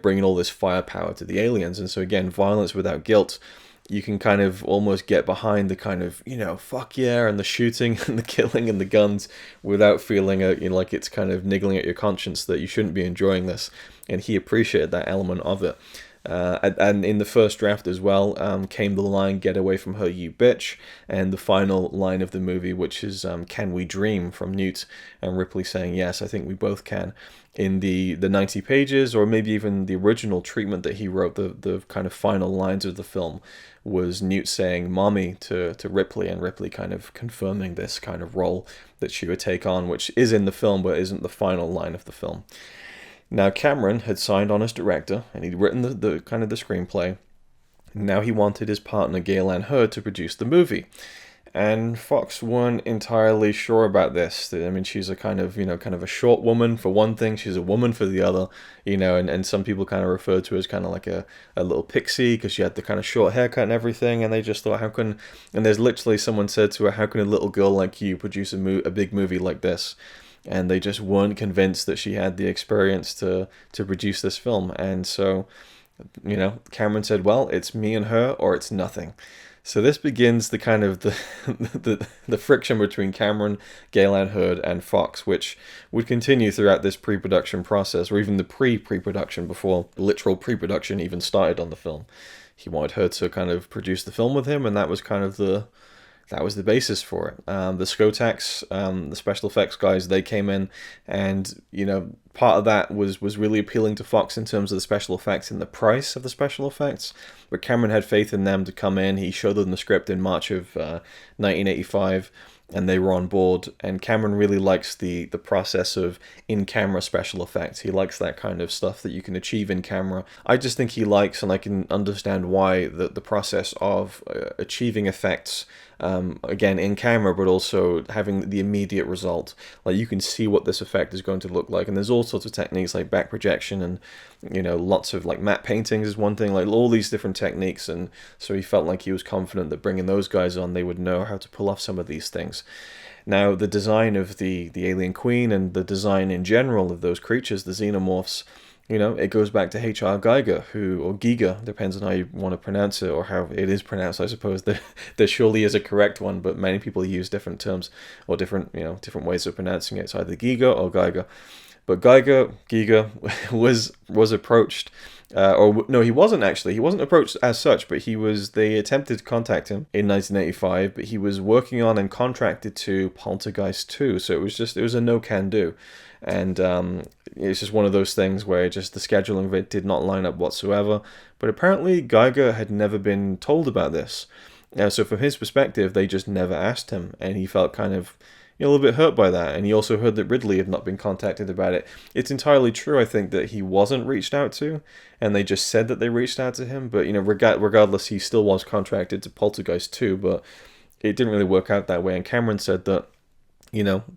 bringing all this firepower to the aliens. And so again, violence without guilt, you can kind of almost get behind the kind of, fuck yeah, and the shooting and the killing and the guns without feeling like it's kind of niggling at your conscience that you shouldn't be enjoying this. And he appreciated that element of it. And in the first draft as well came the line, "Get away from her, you bitch," and the final line of the movie, which is "Can we dream?" from Newt, and Ripley saying, "Yes, I think we both can." In the 90 pages, or maybe even the original treatment that he wrote, the kind of final lines of the film was Newt saying "mommy" to Ripley, and Ripley kind of confirming this kind of role that she would take on, which is in the film but isn't the final line of the film. Now Cameron had signed on as director, and he'd written the screenplay. Now he wanted his partner Gale Anne Hurd to produce the movie. And Fox weren't entirely sure about this. I mean, she's a kind of, kind of a short woman for one thing, she's a woman for the other, and some people kind of refer to her as kind of like a little pixie because she had the kind of short haircut and everything, and they just thought, and there's literally someone said to her, how can a little girl like you produce a big movie like this? And they just weren't convinced that she had the experience to produce this film. And so, Cameron said, well, it's me and her or it's nothing. So this begins the kind of the friction between Cameron, Galen Hurd, and Fox, which would continue throughout this pre-production process, or even the pre-production before literal pre-production even started on the film. He wanted her to kind of produce the film with him, and that was kind of the basis for it. The Skotax, the special effects guys, they came in, and part of that was really appealing to Fox in terms of the special effects and the price of the special effects. But Cameron had faith in them to come in. He showed them the script in March of 1985, and they were on board. And Cameron really likes the process of in-camera special effects. He likes that kind of stuff that you can achieve in camera. I just think he likes, and I can understand why, the process of achieving effects, again, in camera, but also having the immediate result. Like, you can see what this effect is going to look like. And there's all sorts of techniques like back projection and, lots of like matte paintings is one thing, like all these different techniques. And so he felt like he was confident that bringing those guys on, they would know how to pull off some of these things. Now, the design of the alien queen and the design in general of those creatures, the xenomorphs, it goes back to H.R. Geiger, or Giger, depends on how you want to pronounce it, or how it is pronounced, I suppose. There surely is a correct one, but many people use different terms, or different ways of pronouncing it. It's either Giger or Geiger. But Giger was approached, or no, he wasn't actually. He wasn't approached as such, but they attempted to contact him in 1985, but he was working on and contracted to Poltergeist 2, so it was a no-can-do. And it's just one of those things where just the scheduling of it did not line up whatsoever. But apparently Geiger had never been told about this. So from his perspective, they just never asked him, and he felt kind of a little bit hurt by that. And he also heard that Ridley had not been contacted about it. It's entirely true, I think, that he wasn't reached out to, and they just said that they reached out to him. But regardless, he still was contracted to Poltergeist 2, but it didn't really work out that way. And Cameron said that,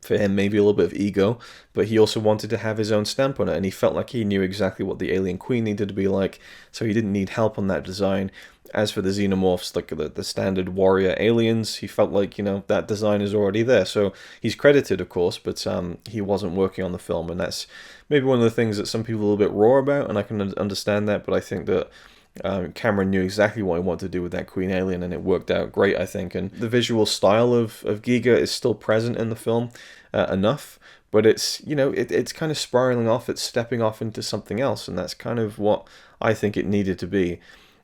for him, maybe a little bit of ego, but he also wanted to have his own stamp on it, and he felt like he knew exactly what the alien queen needed to be like, so he didn't need help on that design. As for the xenomorphs, like the standard warrior aliens, he felt like, that design is already there. So he's credited, of course, but he wasn't working on the film, and that's maybe one of the things that some people are a little bit raw about, and I can understand that, but I think that Cameron knew exactly what he wanted to do with that queen alien, and it worked out great, I think. And the visual style of Giga is still present in the film enough, but it's it's kind of spiraling off, it's stepping off into something else, and that's kind of what I think it needed to be.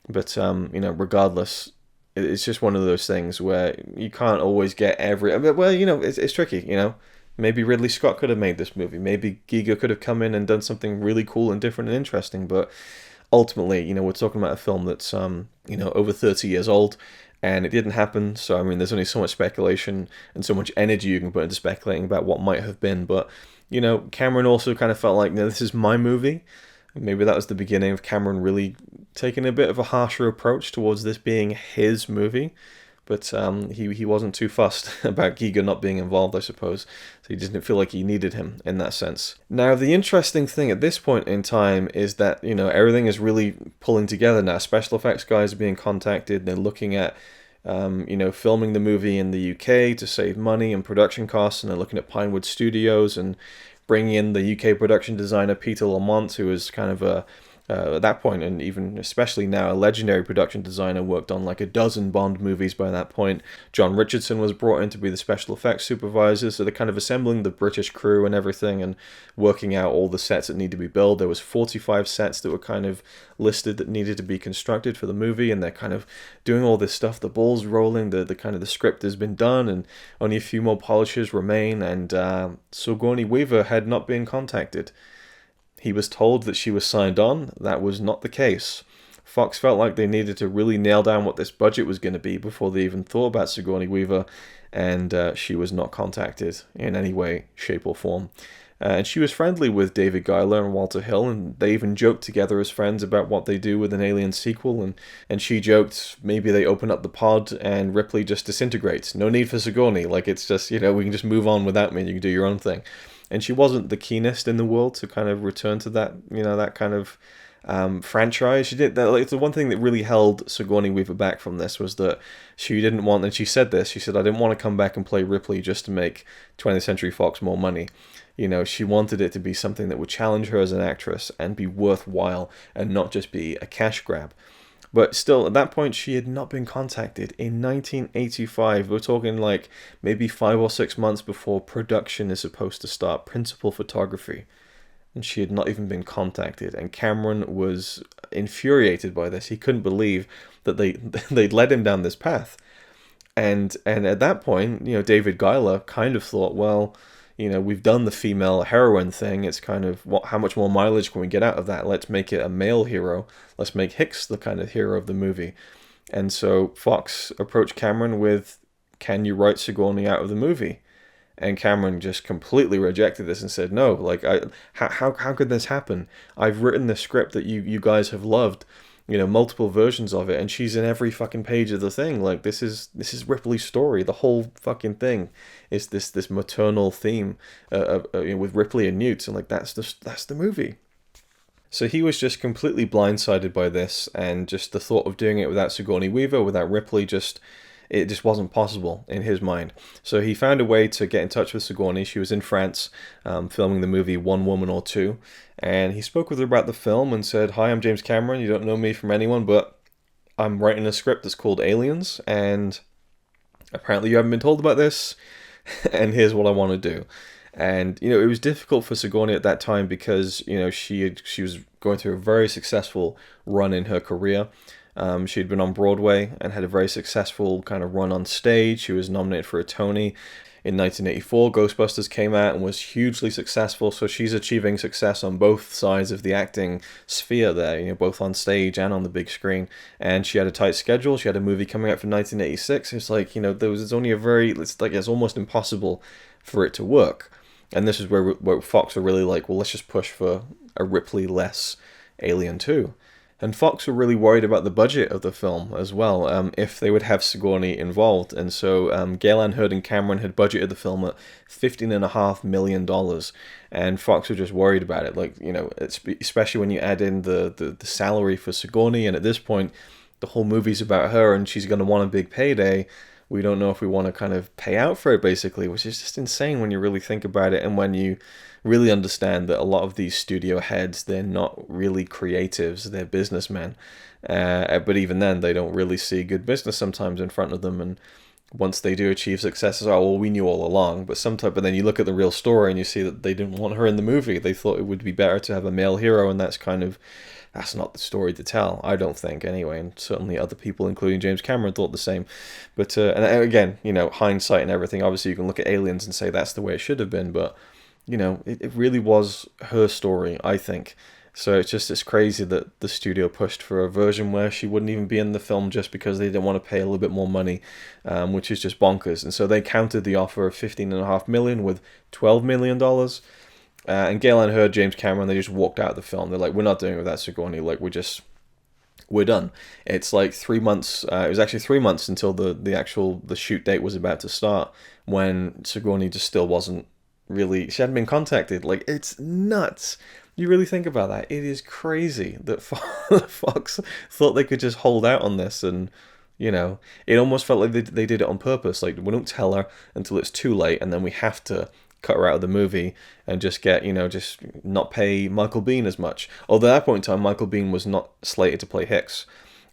But regardless, it's just one of those things where you can't always get it's tricky. Maybe Ridley Scott could have made this movie, maybe Giga could have come in and done something really cool and different and interesting, but ultimately, we're talking about a film that's, over 30 years old, and it didn't happen. So, there's only so much speculation and so much energy you can put into speculating about what might have been. But, Cameron also kind of felt like, this is my movie. Maybe that was the beginning of Cameron really taking a bit of a harsher approach towards this being his movie. But he wasn't too fussed about Giga not being involved, I suppose. So he didn't feel like he needed him in that sense. Now, the interesting thing at this point in time is that, everything is really pulling together now. Special effects guys are being contacted. They're looking at, filming the movie in the UK to save money and production costs. And they're looking at Pinewood Studios and bringing in the UK production designer Peter Lamont, who is kind of at that point, and even especially now, a legendary production designer, worked on like a dozen Bond movies by that point. John Richardson was brought in to be the special effects supervisor, so they're kind of assembling the British crew and everything and working out all the sets that need to be built. There was 45 sets that were kind of listed that needed to be constructed for the movie, and they're kind of doing all this stuff. The ball's rolling, the kind of the script has been done, and only a few more polishes remain, and Sigourney Weaver had not been contacted. He was told that she was signed on. That was not the case. Fox felt like they needed to really nail down what this budget was going to be before they even thought about Sigourney Weaver, and she was not contacted in any way, shape, or form. And she was friendly with David Giler and Walter Hill, and they even joked together as friends about what they do with an Alien sequel, and she joked maybe they open up the pod and Ripley just disintegrates. No need for Sigourney, like it's just, we can just move on without me and you can do your own thing. And she wasn't the keenest in the world to kind of return to that, that kind of franchise. She did that. Like, the one thing that really held Sigourney Weaver back from this was that she didn't want, and she said this, she said, I didn't want to come back and play Ripley just to make 20th Century Fox more money. She wanted it to be something that would challenge her as an actress and be worthwhile and not just be a cash grab. But still, at that point, she had not been contacted. In 1985, we're talking like maybe 5 or 6 months before production is supposed to start, principal photography. And she had not even been contacted. And Cameron was infuriated by this. He couldn't believe that they'd led him down this path. And at that point, David Giler kind of thought, well, we've done the female heroine thing. It's kind of, how much more mileage can we get out of that? Let's make it a male hero. Let's make Hicks the kind of hero of the movie. And so Fox approached Cameron with, can you write Sigourney out of the movie? And Cameron just completely rejected this and said, no, like, how could this happen? I've written the script that you guys have loved, multiple versions of it, and she's in every fucking page of the thing. Like, this is Ripley's story. The whole fucking thing is this maternal theme with Ripley and Newt, and like that's the movie. So he was just completely blindsided by this, and just the thought of doing it without Sigourney Weaver, without Ripley, it just wasn't possible in his mind. So he found a way to get in touch with Sigourney. She was in France filming the movie One Woman or Two. And he spoke with her about the film and said, hi, I'm James Cameron. You don't know me from anyone, but I'm writing a script that's called Aliens. And apparently you haven't been told about this. And here's what I want to do. And, it was difficult for Sigourney at that time because, she was going through a very successful run in her career. She had been on Broadway and had a very successful kind of run on stage. She was nominated for a Tony. In 1984, Ghostbusters came out and was hugely successful, so she's achieving success on both sides of the acting sphere there, both on stage and on the big screen. And she had a tight schedule. She had a movie coming out for 1986. It's like, it's only it's almost impossible for it to work. And this is where Fox were really like, well, let's just push for a Ripley-less Alien 2. And Fox were really worried about the budget of the film as well, if they would have Sigourney involved. And so Galen Hurd and Cameron had budgeted the film at $15.5 million. And Fox were just worried about it, like, especially when you add in the salary for Sigourney. And at this point, the whole movie's about her and she's going to want a big payday. We don't know if we want to kind of pay out for it, basically, which is just insane when you really think about it. And when you really understand that a lot of these studio heads, they're not really creatives, they're businessmen. But even then, they don't really see good business sometimes in front of them. And once they do achieve success, it's, oh, well, we knew all along. But then you look at the real story and you see that they didn't want her in the movie. They thought it would be better to have a male hero, and that's not the story to tell, I don't think, anyway. And certainly other people, including James Cameron, thought the same. But, and again, hindsight and everything, obviously you can look at Aliens and say that's the way it should have been, but it really was her story, I think. So it's crazy that the studio pushed for a version where she wouldn't even be in the film just because they didn't want to pay a little bit more money, which is just bonkers. And so they countered the offer of $15.5 million with $12 million. And Galen Hurd, James Cameron, they just walked out of the film. They're like, we're not doing it without Sigourney. Like, we're done. It's like 3 months. It was actually 3 months until the shoot date was about to start when Sigourney just still wasn't really, she hadn't been contacted. Like, it's nuts. You really think about that. It is crazy that Fox thought they could just hold out on this, and it almost felt like they did it on purpose. Like, we don't tell her until it's too late, and then we have to cut her out of the movie and just get, just not pay Michael Biehn as much. Although at that point in time, Michael Biehn was not slated to play Hicks,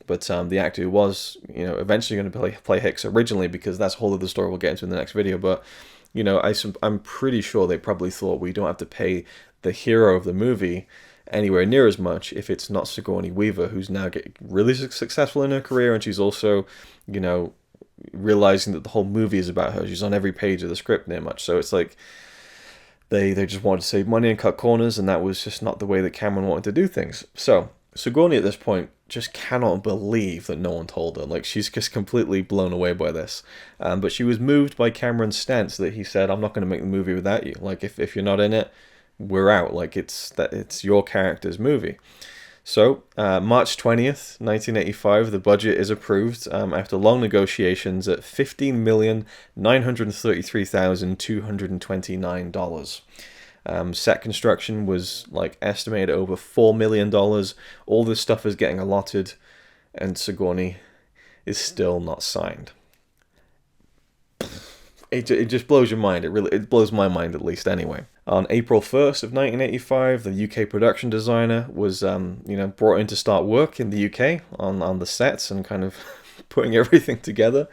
but the actor who was, eventually going to play Hicks originally, because that's a whole other story we'll get into in the next video. But I'm pretty sure they probably thought we don't have to pay the hero of the movie anywhere near as much if it's not Sigourney Weaver, who's now getting really successful in her career, and she's also, realizing that the whole movie is about her. She's on every page of the script near much. So it's like they just wanted to save money and cut corners, and that was just not the way that Cameron wanted to do things. So Sigourney at this point just cannot believe that no one told her. Like, she's just completely blown away by this. But she was moved by Cameron's stance that he said, I'm not going to make the movie without you. Like, if you're not in it, we're out. Like, it's your character's movie. So, March 20th, 1985, the budget is approved after long negotiations at $15,933,229. Set construction was like estimated at over $4 million. All this stuff is getting allotted, and Sigourney is still not signed. It just blows your mind. It blows my mind, at least, anyway. On April 1st of 1985, the UK production designer was brought in to start work in the UK on the sets and kind of putting everything together.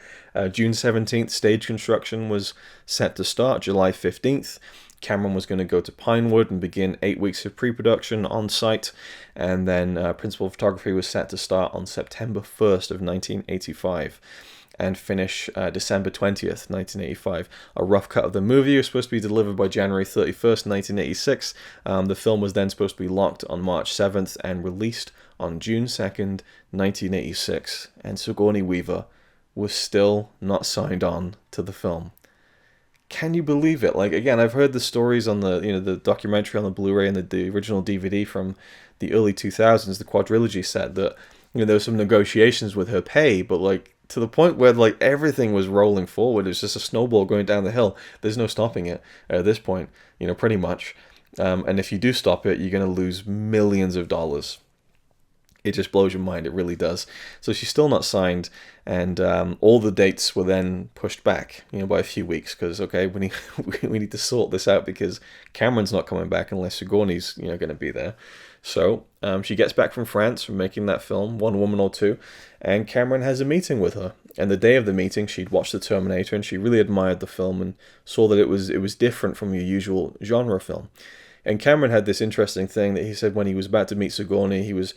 June 17th, stage construction was set to start. July 15th, Cameron was going to go to Pinewood and begin 8 weeks of pre-production on site, and then principal photography was set to start on September 1st of 1985 and finish December 20th, 1985. A rough cut of the movie was supposed to be delivered by January 31st, 1986. The film was then supposed to be locked on March 7th and released on June 2nd, 1986. And Sigourney Weaver was still not signed on to the film. Can you believe it? Like, again, I've heard the stories on the documentary on the Blu-ray and the original DVD from the early 2000s, the quadrilogy set, that there were some negotiations with her pay, but like, to the point where like everything was rolling forward. It was just a snowball going down the hill. There's no stopping it at this point, pretty much. And if you do stop it, you're going to lose millions of dollars. It just blows your mind. It really does. So she's still not signed, and all the dates were then pushed back, by a few weeks, because okay, we need to sort this out because Cameron's not coming back unless Sigourney's going to be there. So she gets back from France from making that film, One Woman or Two, and Cameron has a meeting with her. And the day of the meeting, she'd watched the Terminator, and she really admired the film and saw that it was different from your usual genre film. And Cameron had this interesting thing that he said when he was about to meet Sigourney, he was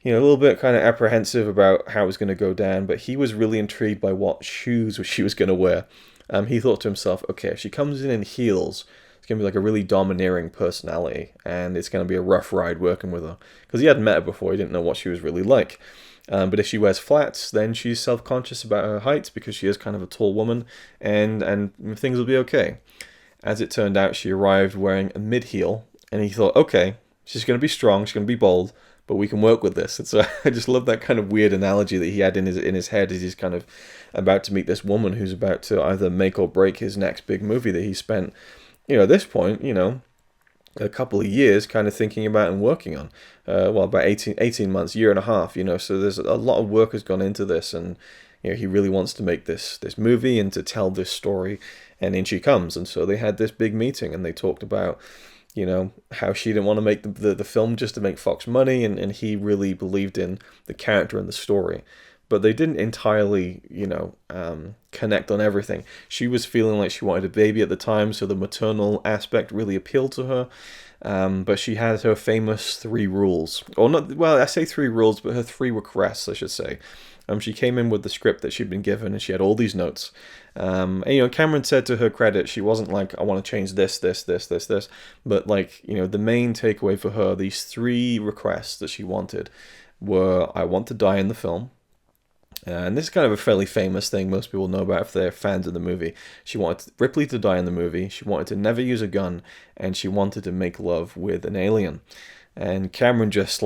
a little bit kind of apprehensive about how it was going to go down, but he was really intrigued by what shoes she was going to wear. He thought to himself, okay, if she comes in heels, it's going to be like a really domineering personality, and it's going to be a rough ride working with her. Because he hadn't met her before, he didn't know what she was really like. But if she wears flats, then she's self-conscious about her height because she is kind of a tall woman, and things will be okay. As it turned out, she arrived wearing a mid-heel, and he thought, okay, she's going to be strong, she's going to be bold, but we can work with this. And so I just love that kind of weird analogy that he had in his head as he's kind of about to meet this woman who's about to either make or break his next big movie that he spent, at this point, a couple of years kind of thinking about and working on. About 18 months, year and a half, so there's a lot of work has gone into this, and he really wants to make this movie and to tell this story, and in she comes. And so they had this big meeting, and they talked about how she didn't want to make the film just to make Fox money, and he really believed in the character and the story. But they didn't entirely, connect on everything. She was feeling like she wanted a baby at the time, so the maternal aspect really appealed to her. But she had her famous 3 rules. Or not, well, I say 3 rules, but her 3 requests, I should say. She came in with the script that she'd been given, and she had all these notes. And, Cameron said, to her credit, she wasn't like, I want to change this. But, like, the main takeaway for her, these 3 requests that she wanted were, I want to die in the film. And this is kind of a fairly famous thing most people know about if they're fans of the movie. She wanted Ripley to die in the movie, she wanted to never use a gun, and she wanted to make love with an alien. And Cameron just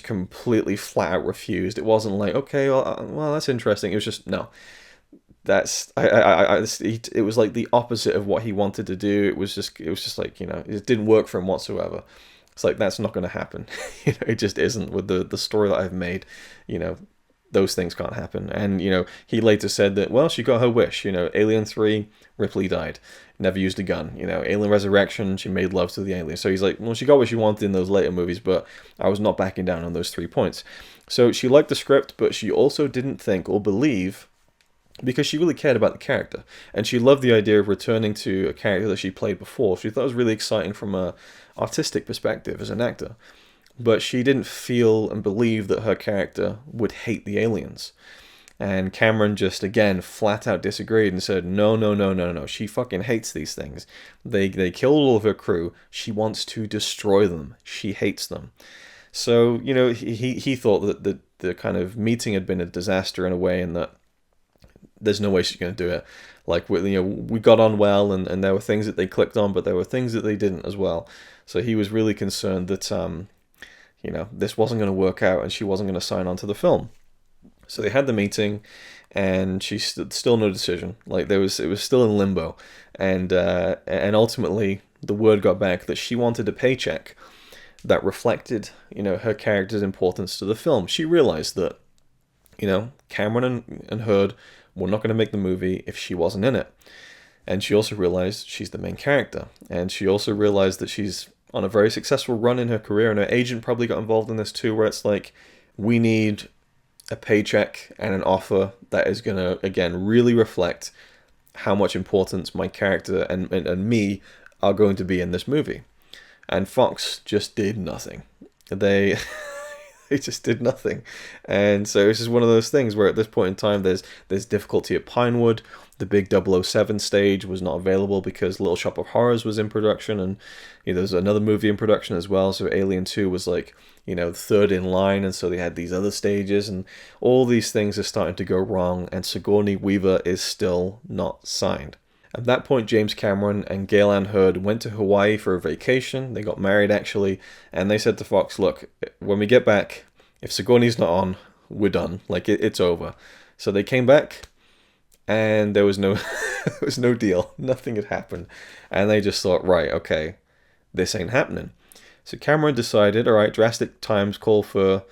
completely flat out refused. It wasn't like, okay, well that's interesting. It was just, no. It was like the opposite of what he wanted to do. It was just like, it didn't work for him whatsoever. It's like, that's not going to happen. It just isn't with the story that I've made. Those things can't happen. And, he later said that, well, she got her wish. Alien 3, Ripley died. Never used a gun. Alien Resurrection, she made love to the alien. So he's like, well, she got what she wanted in those later movies, but I was not backing down on those 3 points. So she liked the script, but she also didn't think or believe, because she really cared about the character. And she loved the idea of returning to a character that she played before. She thought it was really exciting from an artistic perspective as an actor. But she didn't feel and believe that her character would hate the aliens. And Cameron just, again, flat out disagreed and said, no, she fucking hates these things. They killed all of her crew. She wants to destroy them. She hates them. So, he thought that the kind of meeting had been a disaster in a way, and that there's no way she's going to do it. Like, we got on well, and there were things that they clicked on, but there were things that they didn't as well. So he was really concerned that, this wasn't going to work out and she wasn't going to sign on to the film. So they had the meeting, and she still no decision. Like, it was still in limbo, and ultimately the word got back that she wanted a paycheck that reflected, her character's importance to the film. She realized that, Cameron and Heard were not going to make the movie if she wasn't in it. And she also realized she's the main character. And she also realized that she's on a very successful run in her career, and her agent probably got involved in this too, where it's like, we need a paycheck and an offer that is going to, again, really reflect how much importance my character and me are going to be in this movie. And Fox just did nothing. They just did nothing. And so it's just one of those things where at this point in time there's difficulty at Pinewood. The big 007 stage was not available because Little Shop of Horrors was in production, and there's another movie in production as well. So Alien 2 was like, third in line, and so they had these other stages, and all these things are starting to go wrong, and Sigourney Weaver is still not signed. At that point, James Cameron and Gale Anne Hurd went to Hawaii for a vacation. They got married, actually, and they said to Fox, look, when we get back, if Sigourney's not on, we're done. Like, it's over. So they came back, and there was no there was no deal. Nothing had happened. And they just thought, right, okay, this ain't happening. So Cameron decided, all right, drastic times call for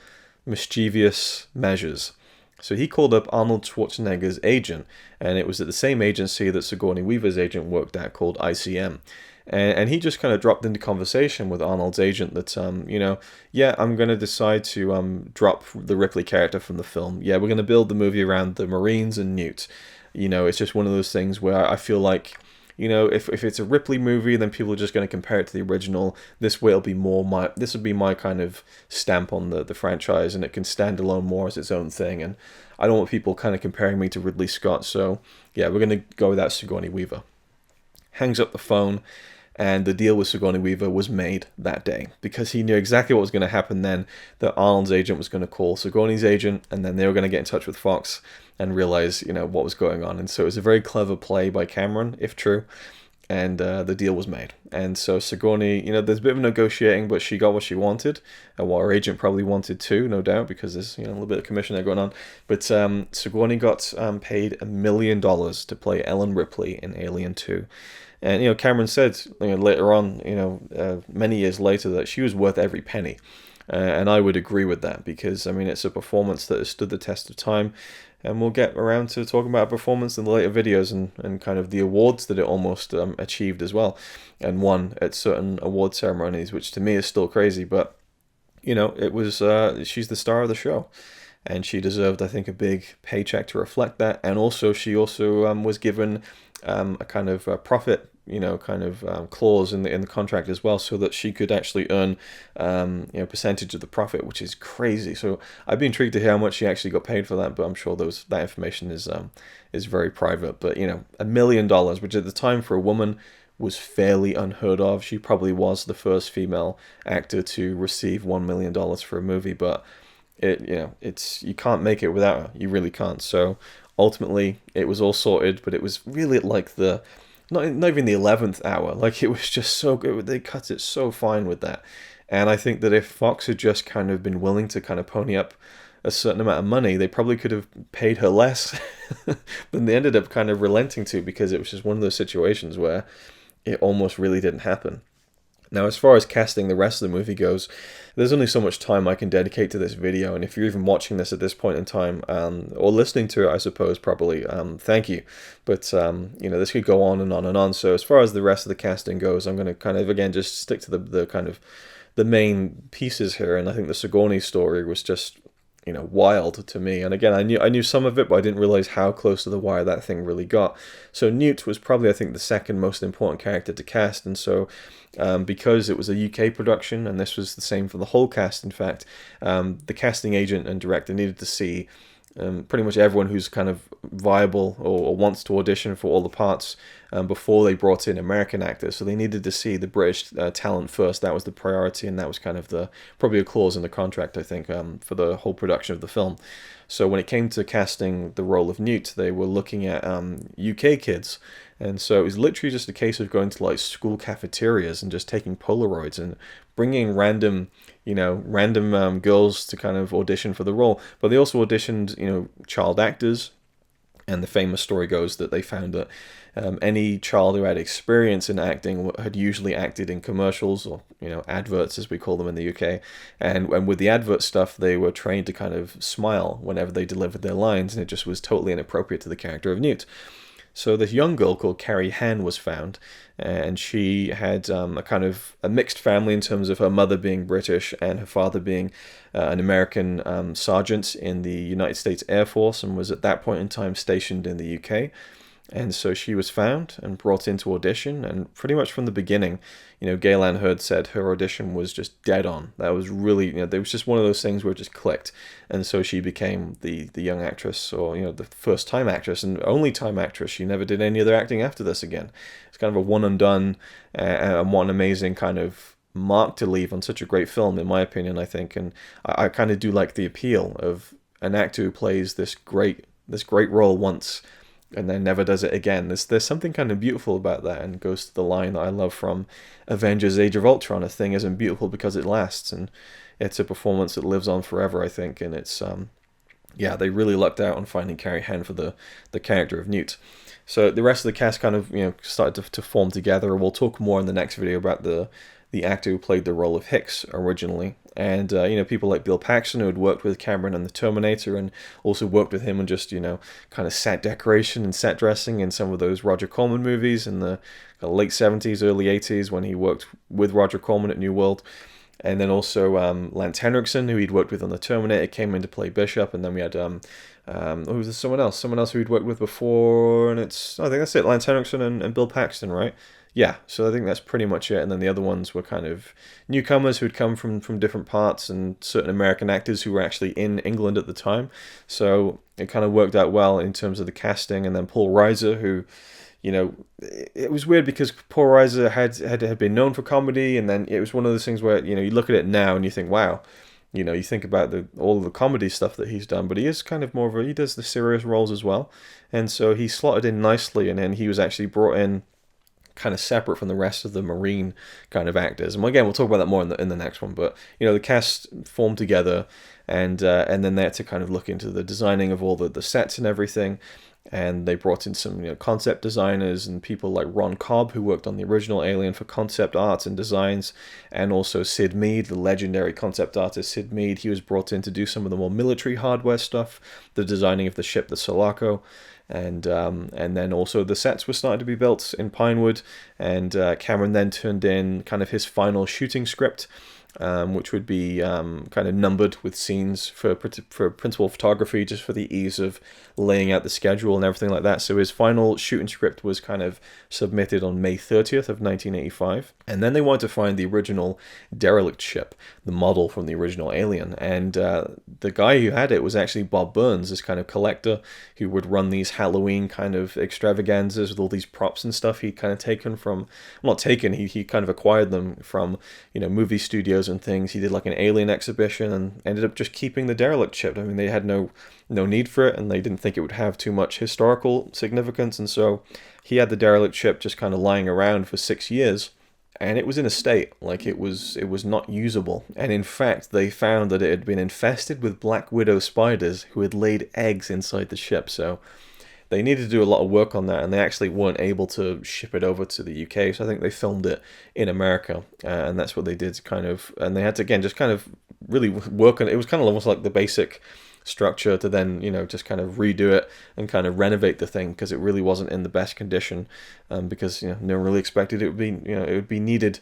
mischievous measures. So he called up Arnold Schwarzenegger's agent, and it was at the same agency that Sigourney Weaver's agent worked at, called ICM. And he just kind of dropped into conversation with Arnold's agent that, yeah, I'm going to decide to drop the Ripley character from the film. Yeah, we're going to build the movie around the Marines and Newt. It's just one of those things where I feel like, if it's a Ripley movie, then people are just going to compare it to the original. This way, this will be my kind of stamp on the franchise, and it can stand alone more as its own thing. And I don't want people kind of comparing me to Ridley Scott. So yeah, we're going to go with that Sigourney Weaver. Hangs up the phone, and the deal with Sigourney Weaver was made that day because he knew exactly what was going to happen then, that Arnold's agent was going to call Sigourney's agent, and then they were going to get in touch with Fox and realize, what was going on. And so it was a very clever play by Cameron, if true, and the deal was made. And so Sigourney, there's a bit of negotiating, but she got what she wanted, and what her agent probably wanted too, no doubt, because there's a little bit of commission there going on. But Sigourney got paid $1 million to play Ellen Ripley in Alien 2. And Cameron said later on, many years later, that she was worth every penny. And I would agree with that because, it's a performance that has stood the test of time. And we'll get around to talking about a performance in the later videos and kind of the awards that it almost achieved as well, and won at certain award ceremonies, which to me is still crazy. But, it was she's the star of the show. And she deserved, I think, a big paycheck to reflect that. And also, she also was given a kind of profit, clause in the contract as well, so that she could actually earn, percentage of the profit, which is crazy. So I'd be intrigued to hear how much she actually got paid for that, but I'm sure that information is very private. But $1 million, which at the time for a woman was fairly unheard of. She probably was the first female actor to receive $1 million for a movie, but you can't make it without her. You really can't. So ultimately, it was all sorted, but it was really like not even the 11th hour. Like, it was just so good. They cut it so fine with that. And I think that if Fox had just kind of been willing to kind of pony up a certain amount of money, they probably could have paid her less than they ended up kind of relenting to, because it was just one of those situations where it almost really didn't happen. Now, as far as casting the rest of the movie goes, there's only so much time I can dedicate to this video, and if you're even watching this at this point in time, or listening to it, I suppose, probably, thank you. But, this could go on and on and on. So as far as the rest of the casting goes, I'm going to kind of, again, just stick to the kind of the main pieces here, and I think the Sigourney story was just, wild to me. And again, I knew some of it, but I didn't realize how close to the wire that thing really got. So Newt was probably, I think, the second most important character to cast, and so because it was a UK production, and this was the same for the whole cast, in fact, the casting agent and director needed to see pretty much everyone who's kind of viable or wants to audition for all the parts before they brought in American actors. So they needed to see the British talent first. That was the priority, and that was kind of probably a clause in the contract, I think, for the whole production of the film. So when it came to casting the role of Newt, they were looking at UK kids. And so it was literally just a case of going to like school cafeterias and just taking Polaroids and bringing random girls to kind of audition for the role. But they also auditioned, child actors. And the famous story goes that they found that any child who had experience in acting had usually acted in commercials or, adverts, as we call them in the UK. And with the advert stuff, they were trained to kind of smile whenever they delivered their lines, and it just was totally inappropriate to the character of Newt. So this young girl called Carrie Henn was found, and she had a kind of a mixed family in terms of her mother being British and her father being an American sergeant in the United States Air Force, and was at that point in time stationed in the UK. And so she was found and brought into audition, and pretty much from the beginning, Gaylan Hurd said her audition was just dead on. That was really, it was just one of those things where it just clicked. And so she became the young actress, or, the first time actress and only time actress. She never did any other acting after this again. It's kind of a one and done, and one amazing kind of mark to leave on such a great film, in my opinion, I think. And I kind of do like the appeal of an actor who plays this great role once and then never does it again. There's something kind of beautiful about that, and goes to the line that I love from Avengers Age of Ultron: a thing isn't beautiful because it lasts. And it's a performance that lives on forever, I think. And it's they really lucked out on finding Carrie Henn for the character of Newt. So the rest of the cast kind of started to form together. We'll talk more in the next video about the actor who played the role of Hicks originally. And, people like Bill Paxton, who had worked with Cameron on the Terminator, and also worked with him on just, kind of set decoration and set dressing in some of those Roger Corman movies in the late 70s, early 80s, when he worked with Roger Corman at New World. And then also Lance Henriksen, who he'd worked with on the Terminator, came in to play Bishop. And then we had someone else who he'd worked with before, and I think that's it, Lance Henriksen and Bill Paxton, right? Yeah, so I think that's pretty much it. And then the other ones were kind of newcomers who'd come from different parts, and certain American actors who were actually in England at the time. So it kind of worked out well in terms of the casting. And then Paul Reiser, who, it was weird because Paul Reiser had been known for comedy, and then it was one of those things where, you look at it now and you think, wow, you think about all of the comedy stuff that he's done, but he is kind of he does the serious roles as well. And so he slotted in nicely, and then he was actually brought in kind of separate from the rest of the Marine kind of actors. And again, we'll talk about that more in the next one. But the cast formed together, and then they had to kind of look into the designing of all the sets and everything. And they brought in some concept designers and people like Ron Cobb, who worked on the original Alien for concept art and designs, and also Sid Mead, the legendary concept artist Sid Mead. He was brought in to do some of the more military hardware stuff, the designing of the ship, the Sulaco. And then also the sets were starting to be built in Pinewood, and Cameron then turned in kind of his final shooting script, which would be kind of numbered with scenes for principal photography, just for the ease of laying out the schedule and everything like that. So his final shooting script was kind of submitted on May 30th of 1985. And then they wanted to find the original derelict ship, the model from the original Alien. And the guy who had it was actually Bob Burns, this kind of collector who would run these Halloween kind of extravaganzas with all these props and stuff he'd kind of taken from, well, not taken, he kind of acquired them from, movie studios and things. He did like an Alien exhibition and ended up just keeping the derelict ship. I mean, they had no need for it, and they didn't think it would have too much historical significance, and so he had the derelict ship just kind of lying around for 6 years, and it was in a state like it was not usable. And in fact, they found that it had been infested with black widow spiders who had laid eggs inside the ship. So they needed to do a lot of work on that, and they actually weren't able to ship it over to the UK. So I think they filmed it in America, and that's what they did kind of. And they had to, again, just kind of really work on it. It was kind of almost like the basic structure to then, just kind of redo it and kind of renovate the thing, because it really wasn't in the best condition, because, no one really expected it would be needed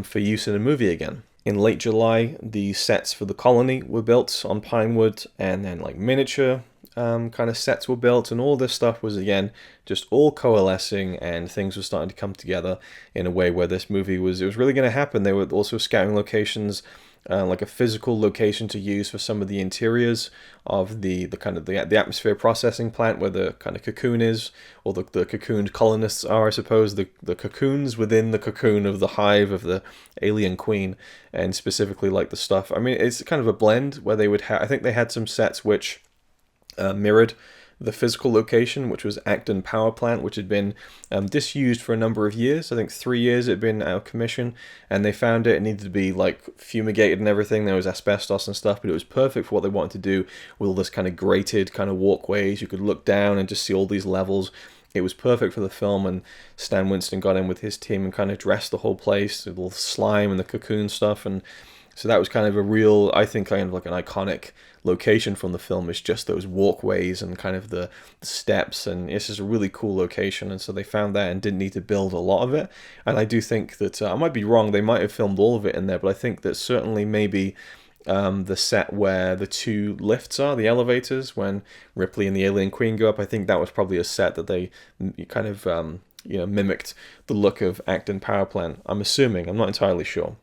for use in a movie again. In late July, the sets for the colony were built on Pinewood, and then like miniature kind of sets were built, and all this stuff was again just all coalescing, and things were starting to come together in a way where this movie was really going to happen. They were also scouting locations like a physical location to use for some of the interiors of the kind of the atmosphere processing plant where the kind of cocoon is, or the cocooned colonists are, I suppose, the cocoons within the cocoon of the hive of the alien queen, and specifically like the stuff. I mean, it's kind of a blend where they would have, I think they had some sets which mirrored the physical location, which was Acton Power Plant, which had been disused for a number of years. I think 3 years it had been out of commission, and they found it needed to be like fumigated and everything. There was asbestos and stuff, but it was perfect for what they wanted to do with all this kind of grated kind of walkways. You could look down and just see all these levels. It was perfect for the film, and Stan Winston got in with his team and kind of dressed the whole place with all the slime and the cocoon stuff, and so that was kind of a real, I think, kind of like an iconic location from the film, is just those walkways and kind of the steps, and it's just a really cool location. And so they found that and didn't need to build a lot of it. And I do think that, I might be wrong, they might have filmed all of it in there, but I think that certainly maybe the set where the two lifts are, the elevators, when Ripley and the alien queen go up, I think that was probably a set that they kind of mimicked the look of Acton Power Plant. I'm assuming, I'm not entirely sure.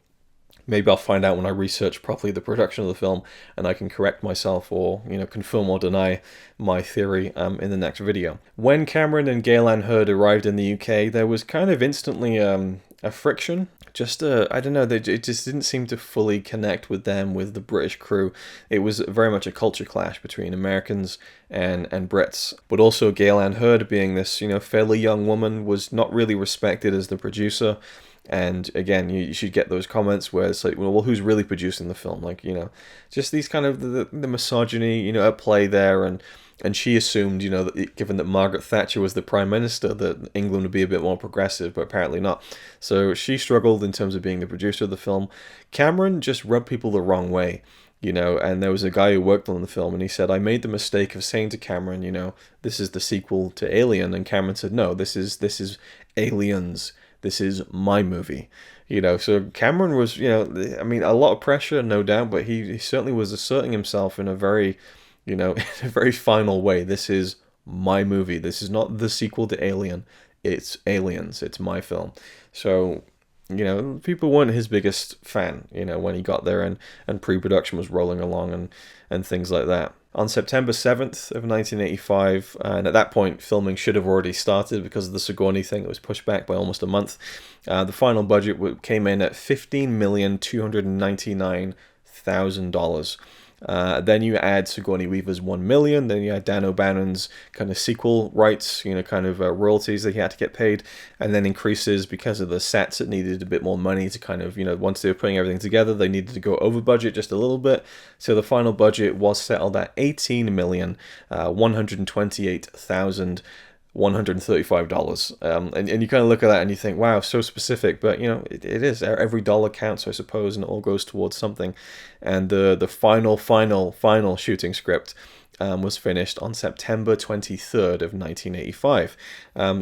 Maybe I'll find out when I research properly the production of the film, and I can correct myself or, confirm or deny my theory in the next video. When Cameron and Gale Anne Hurd arrived in the UK, there was kind of instantly a friction. I don't know, it just didn't seem to fully connect with them, with the British crew. It was very much a culture clash between Americans and Brits. But also Gale Anne Hurd, being this, fairly young woman, was not really respected as the producer. And again, you should get those comments where it's like, well, who's really producing the film? Like, just these kind of the misogyny, at play there. And she assumed, that given that Margaret Thatcher was the Prime Minister, that England would be a bit more progressive, but apparently not. So she struggled in terms of being the producer of the film. Cameron just rubbed people the wrong way. And there was a guy who worked on the film, and he said, I made the mistake of saying to Cameron, this is the sequel to Alien. And Cameron said, no, this is Aliens. This is my movie. So Cameron was, a lot of pressure, no doubt, but he certainly was asserting himself in a very, in a very final way. This is my movie. This is not the sequel to Alien. It's Aliens. It's my film. So, people weren't his biggest fan, when he got there and pre-production was rolling along and things like that. On September 7th of 1985, and at that point filming should have already started because of the Sigourney thing. It was pushed back by almost a month. The final budget came in at $15,299,000. Then you add Sigourney Weaver's $1 million, then you add Dan O'Bannon's kind of sequel rights, royalties that he had to get paid, and then increases because of the sets that needed a bit more money to kind of, once they were putting everything together, they needed to go over budget just a little bit. So the final budget was settled at $18,128,135. And you kind of look at that and you think, wow, so specific, but it is. Every dollar counts, I suppose, and it all goes towards something. And the final shooting script was finished on September 23rd of 1985.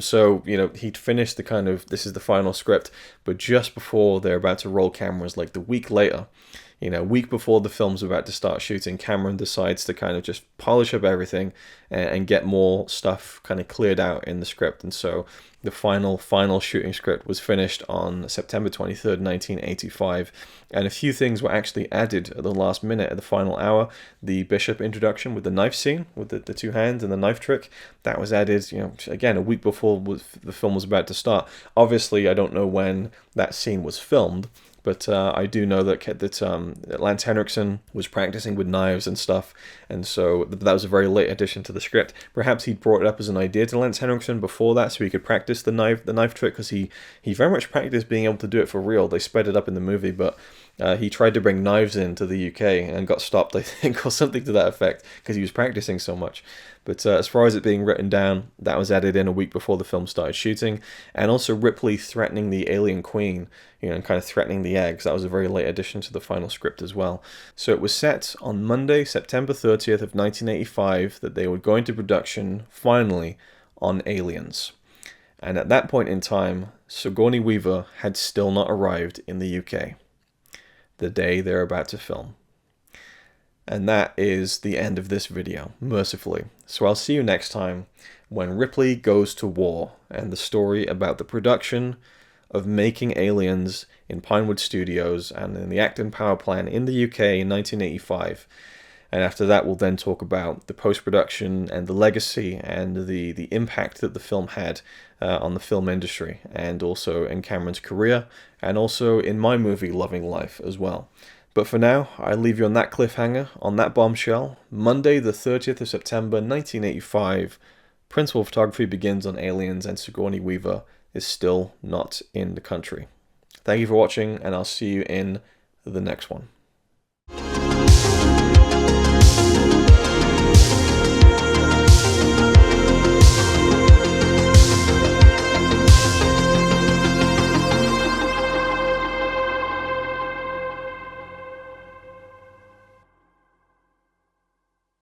So, he'd finished this is the final script, but just before they're about to roll cameras, like the week later, a week before the film's about to start shooting, Cameron decides to kind of just polish up everything and get more stuff kind of cleared out in the script. And so the final shooting script was finished on September 23rd, 1985. And a few things were actually added at the last minute, at the final hour. The Bishop introduction with the knife scene, with the two hands and the knife trick, that was added, again, a week before the film was about to start. Obviously, I don't know when that scene was filmed, but I do know that Lance Henriksen was practicing with knives and stuff, and so that was a very late addition to the script. Perhaps he'd brought it up as an idea to Lance Henriksen before that, so he could practice the knife trick, because he very much practiced being able to do it for real. They sped it up in the movie, but he tried to bring knives into the UK and got stopped, I think, or something to that effect, because he was practicing so much. But as far as it being written down, that was added in a week before the film started shooting. And also Ripley threatening the alien queen, and kind of threatening the eggs. That was a very late addition to the final script as well. So it was set on Monday, September 30th of 1985, that they would go into production, finally, on Aliens. And at that point in time, Sigourney Weaver had still not arrived in the UK, the day they're about to film. And that is the end of this video, mercifully. So I'll see you next time when Ripley Goes to War, and the story about the production of making Aliens in Pinewood Studios and in the Acton Power Plant in the UK in 1985. And after that, we'll then talk about the post-production and the legacy and the impact that the film had on the film industry, and also in Cameron's career, and also in my movie Loving Life as well. But for now, I leave you on that cliffhanger, on that bombshell. Monday the 30th of September 1985, principal photography begins on Aliens, and Sigourney Weaver is still not in the country. Thank you for watching, and I'll see you in the next one.